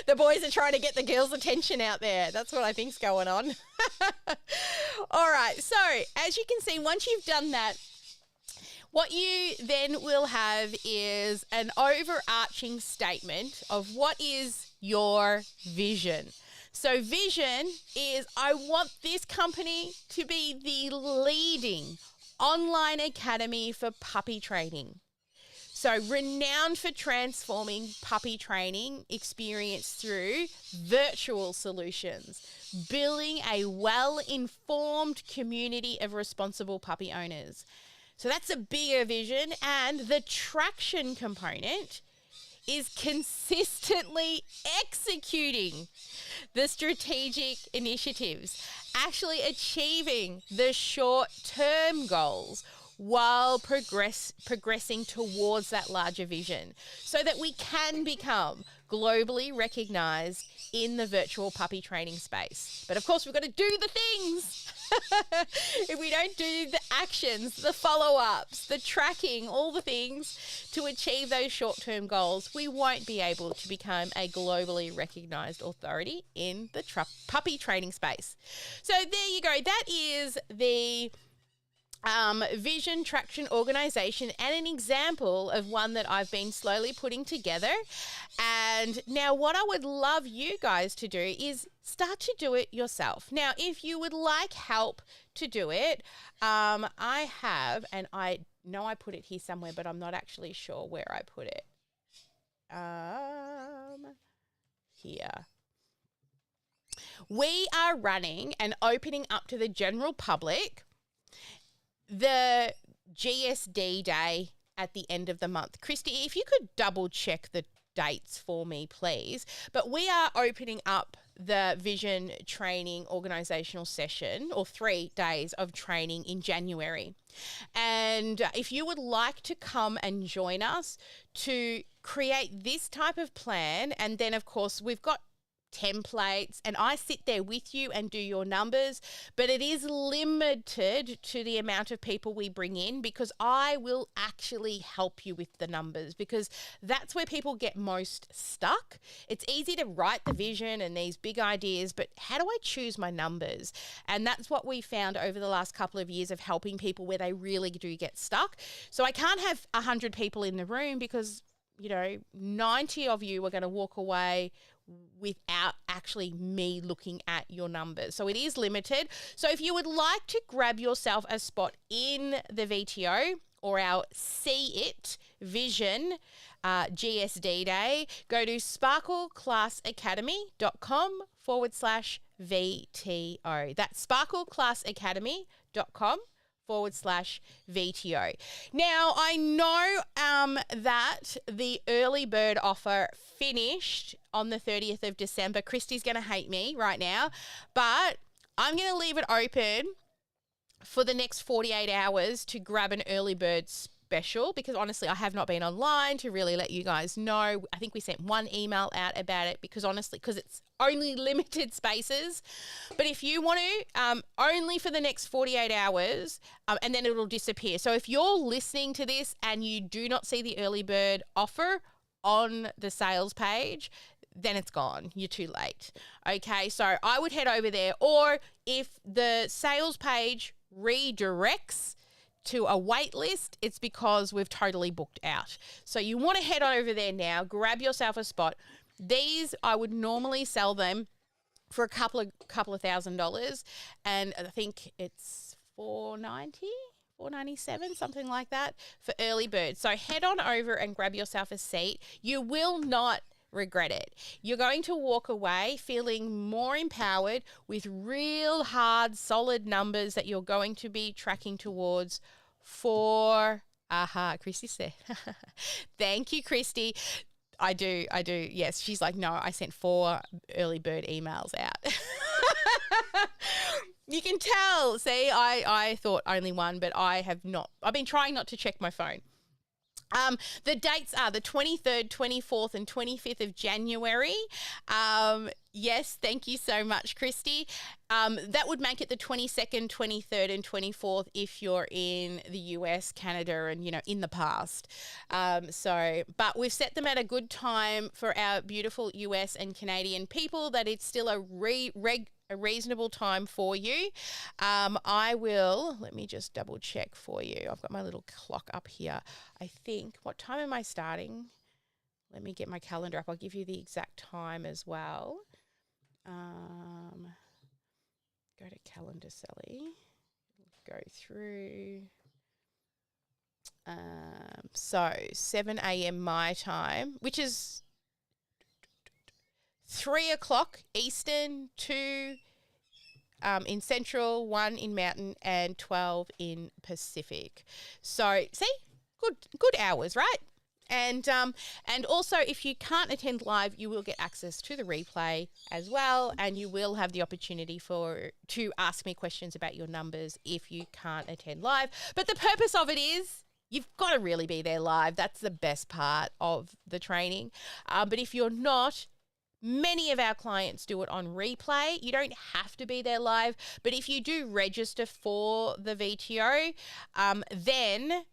The boys are trying to get the girls' attention out there. That's what I think's going on. All right. So as you can see, once you've done that, what you then will have is an overarching statement of what is your vision. So vision is, I want this company to be the leading online academy for puppy training. So renowned for transforming puppy training experience through virtual solutions, building a well-informed community of responsible puppy owners. So that's a bigger vision, and the traction component is consistently executing the strategic initiatives, actually achieving the short-term goals while progressing towards that larger vision so that we can become globally recognized in the virtual puppy training space. But of course, we've got to do the things. If we don't do the actions, the follow-ups, the tracking, all the things to achieve those short-term goals, we won't be able to become a globally recognized authority in the puppy training space. So there you go. That is the vision, traction, organization, and an example of one that I've been slowly putting together. And now what I would love you guys to do is start to do it yourself. Now, if you would like help to do it, I have, and I know I put it here somewhere, but I'm not actually sure where I put it. Here. We are running and opening up to the general public the GSD day at the end of the month. Christy, if you could double check the dates for me, please. But we are opening up the vision training organizational session, or 3 days of training in January. And if you would like to come and join us to create this type of plan, and then of course we've got templates and I sit there with you and do your numbers, but it is limited to the amount of people we bring in, because I will actually help you with the numbers, because that's where people get most stuck. It's easy to write the vision and these big ideas, but how do I choose my numbers? And that's what we found over the last couple of years of helping people where they really do get stuck. So I can't have 100 people in the room because 90 of you are going to walk away without actually me looking at your numbers. So it is limited. So if you would like to grab yourself a spot in the VTO or our See It Vision GSD Day, go to sparkleclassacademy.com/VTO. That's sparkleclassacademy.com/VTO. Now, I know that the early bird offer finished on the 30th of December. Christy's going to hate me right now, but I'm going to leave it open for the next 48 hours to grab an early bird special because honestly, I have not been online to really let you guys know. I think we sent one email out about it because honestly, because it's only limited spaces. But if you want to, only for the next 48 hours, and then it'll disappear. So if you're listening to this and you do not see the early bird offer on the sales page, then it's gone. You're too late. Okay, so I would head over there. Or if the sales page redirects to a wait list, it's because we've totally booked out. So you want to head over there now, grab yourself a spot. These, I would normally sell them for a couple of $1,000, and I think it's $497, something like that for early bird. So head on over and grab yourself a seat. You will not regret it. You're going to walk away feeling more empowered with real hard, solid numbers that you're going to be tracking towards for, Christy said. Thank you, Christy. I do. Yes. She's like, no, I sent 4 early bird emails out. You can tell. See, I thought only one, but I have not. I've been trying not to check my phone. The dates are the 23rd, 24th and 25th of January. Yes, thank you so much, Christy. That would make it the 22nd, 23rd and 24th if you're in the US, Canada and, in the past. But we've set them at a good time for our beautiful US and Canadian people that it's still a reasonable time for you. Let me just double check for you. I've got my little clock up here. I think, what time am I starting? Let me get my calendar up. I'll give you the exact time as well. Go to calendar, Sally. Go through. So 7 a.m. my time, which is 3 o'clock Eastern, 2 in Central, 1 in Mountain, and 12 in Pacific. So, see, good hours, right? And also, if you can't attend live, you will get access to the replay as well, and you will have the opportunity to ask me questions about your numbers if you can't attend live. But the purpose of it is you've got to really be there live. That's the best part of the training. But if you're not, many of our clients do it on replay. You don't have to be there live, but if you do register for the VTO, then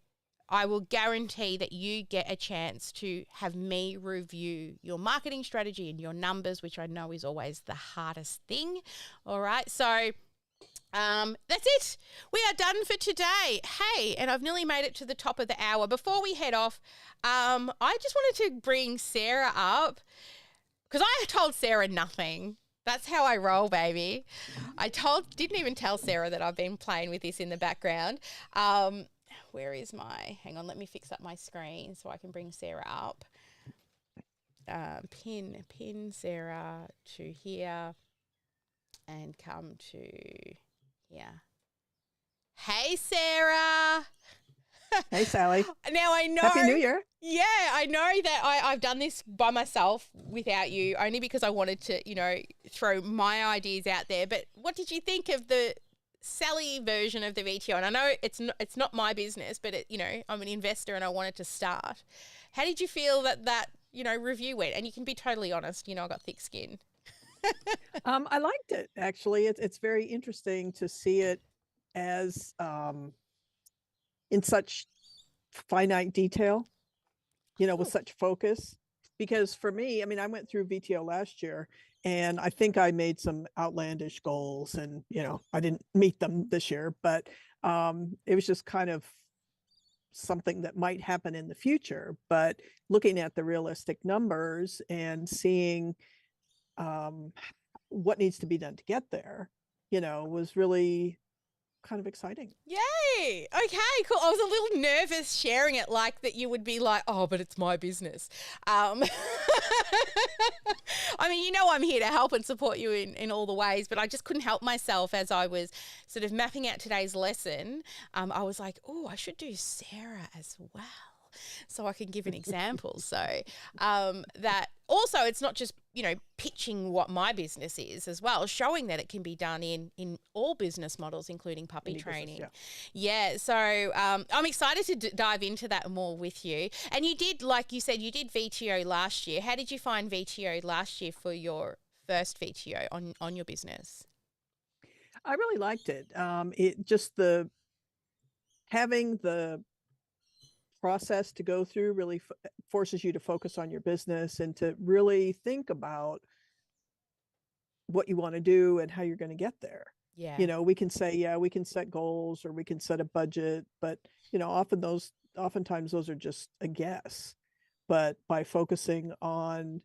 I will guarantee that you get a chance to have me review your marketing strategy and your numbers, which I know is always the hardest thing. All right, so that's it. We are done for today. Hey, and I've nearly made it to the top of the hour. Before we head off, I just wanted to bring Sarah up, because I told Sarah nothing. That's how I roll, baby. Didn't even tell Sarah that I've been playing with this in the background. Where is hang on, let me fix up my screen so I can bring Sarah up. Pin Sarah to here and come to here. Hey, Sarah. Hey, Sally. Now I know. Happy New Year. Yeah, I know that I've done this by myself without you, only because I wanted to, throw my ideas out there. But what did you think of the Sally version of the VTO? And I know it's not my business, but I'm an investor and I wanted to start. How did you feel that review went? And you can be totally honest. I got thick skin. I liked it, actually. It's very interesting to see it as in such finite detail, with such focus. Because for me, I went through VTO last year and I think I made some outlandish goals and, I didn't meet them this year, but it was just kind of something that might happen in the future. But looking at the realistic numbers and seeing what needs to be done to get there, was really kind of exciting. Yay! Okay, cool. I was a little nervous sharing it, like that you would be like, oh, but it's my business. I'm here to help and support you in all the ways, but I just couldn't help myself as I was sort of mapping out today's lesson. I was like, oh, I should do Sarah as well. so I can give an example. So that also, it's not just, pitching what my business is as well, showing that it can be done in all business models, including puppy training. Yeah. So I'm excited to dive into that more with you. And you did, like you said, you did VTO last year. How did you find VTO last year for your first VTO on your business? I really liked it. Having the process to go through really forces you to focus on your business and to really think about what you want to do and how you're going to get there. Yeah. We can say, yeah, we can set goals or we can set a budget, but oftentimes those are just a guess. But by focusing on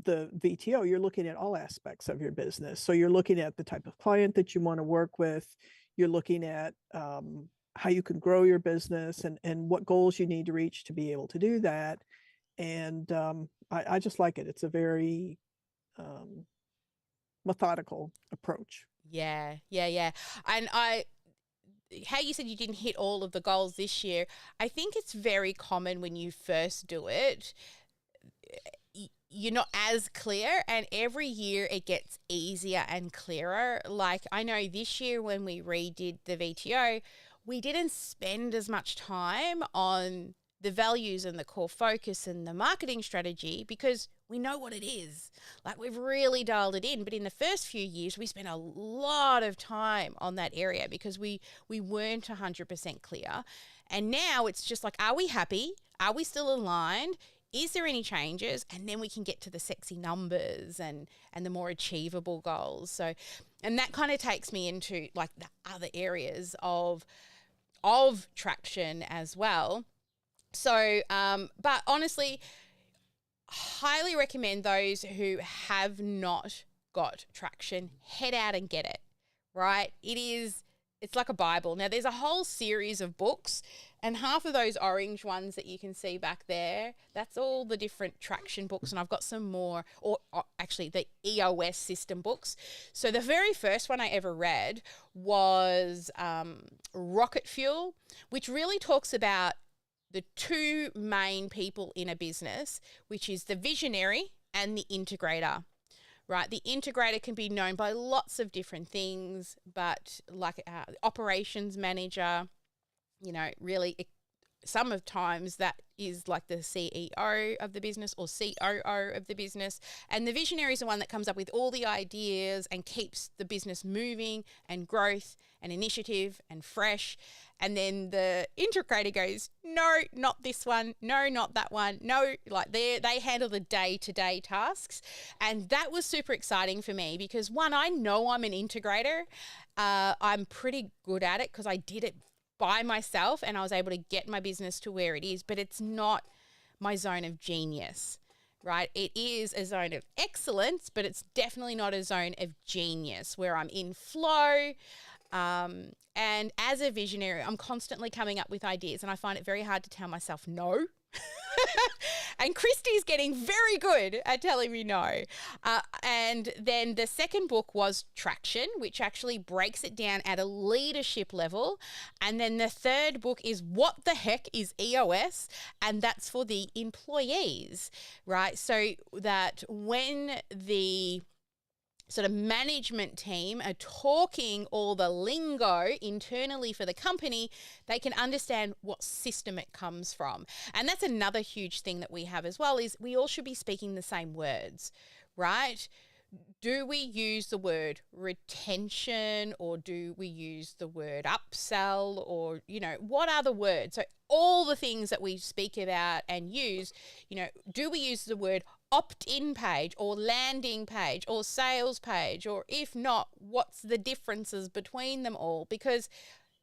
the VTO, you're looking at all aspects of your business. So you're looking at the type of client that you want to work with. You're looking at how you can grow your business and what goals you need to reach to be able to do that. And I just like it. It's a very methodical approach. Yeah. And how you said you didn't hit all of the goals this year, I think it's very common when you first do it, you're not as clear, and every year it gets easier and clearer. Like I know this year when we redid the VTO, we didn't spend as much time on the values and the core focus and the marketing strategy because we know what it is. Like we've really dialed it in. But in the first few years, we spent a lot of time on that area because we weren't 100% clear. And now it's just like, are we happy? Are we still aligned? Is there any changes? And then we can get to the sexy numbers and the more achievable goals. So, and that kind of takes me into like the other areas of traction as well. So, but honestly, highly recommend those who have not got traction, head out and get it, right? It's like a Bible. Now, there's a whole series of books, and half of those orange ones that you can see back there, that's all the different traction books. And I've got some more, or actually the EOS system books. So the very first one I ever read was Rocket Fuel, which really talks about the two main people in a business, which is the visionary and the integrator. Right, the integrator can be known by lots of different things, but like the operations manager, really some of times that is like the CEO of the business or COO of the business. And the visionary is the one that comes up with all the ideas and keeps the business moving and growth and initiative and fresh. And then the integrator goes, no, not this one. No, not that one. No, like they handle the day-to-day tasks. And that was super exciting for me because one, I know I'm an integrator. I'm pretty good at it because I did it by myself and I was able to get my business to where it is, but it's not my zone of genius, right? It is a zone of excellence, but it's definitely not a zone of genius where I'm in flow. And as a visionary, I'm constantly coming up with ideas and I find it very hard to tell myself no. And Christy's getting very good at telling me no. And then the second book was Traction, which actually breaks it down at a leadership level. And then the third book is What the Heck is EOS? And that's for the employees, right? So that when the sort of management team are talking all the lingo internally for the company, they can understand what system it comes from. And that's another huge thing that we have as well, is we all should be speaking the same words, right? Do we use the word retention or do we use the word upsell or, what are the words? So all the things that we speak about and use, do we use the word opt-in page or landing page or sales page? Or if not, what's the differences between them all? Because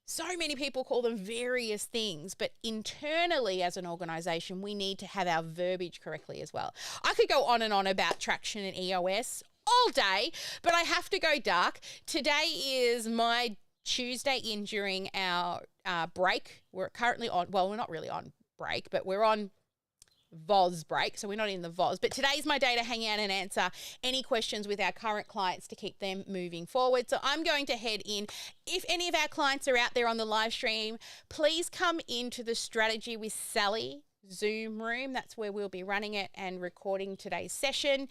so many people call them various things, but internally as an organization, we need to have our verbiage correctly as well. I could go on and on about traction and EOS all day, but I have to go dark. Today is my Tuesday in during our break. We're currently on, well, we're not really on break, but we're on VOS break, so we're not in the VOS, but today's my day to hang out and answer any questions with our current clients to keep them moving forward. So I'm going to head in. If any of our clients are out there on the live stream, please come into the Strategy with Sally Zoom room. That's where we'll be running it and recording today's session.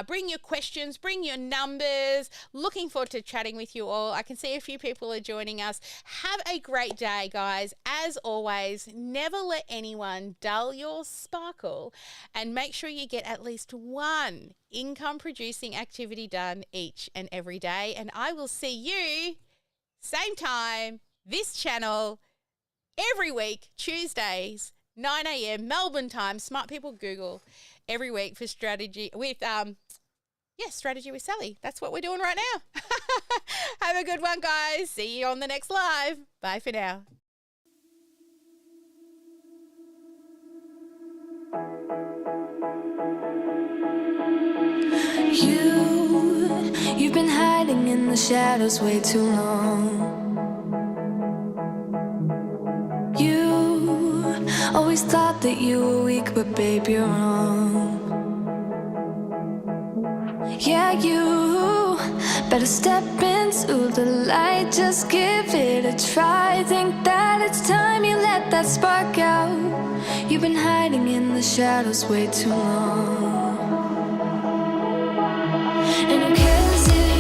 Bring your questions, bring your numbers. Looking forward to chatting with you all. I can see a few people are joining us. Have a great day, guys. As always, never let anyone dull your sparkle, and make sure you get at least one income producing activity done each and every day. And I will see you same time, this channel, every week, Tuesdays, 9 a.m. Melbourne time, Smart People Google, every week for Strategy with, Strategy with Sally. That's what we're doing right now. Have a good one, guys. See you on the next live. Bye for now. You've been hiding in the shadows way too long. You always thought that you were weak, but babe, you're wrong. Yeah, you better step into the light, just give it a try. Think that it's time you let that spark out. You've been hiding in the shadows way too long. And who cares if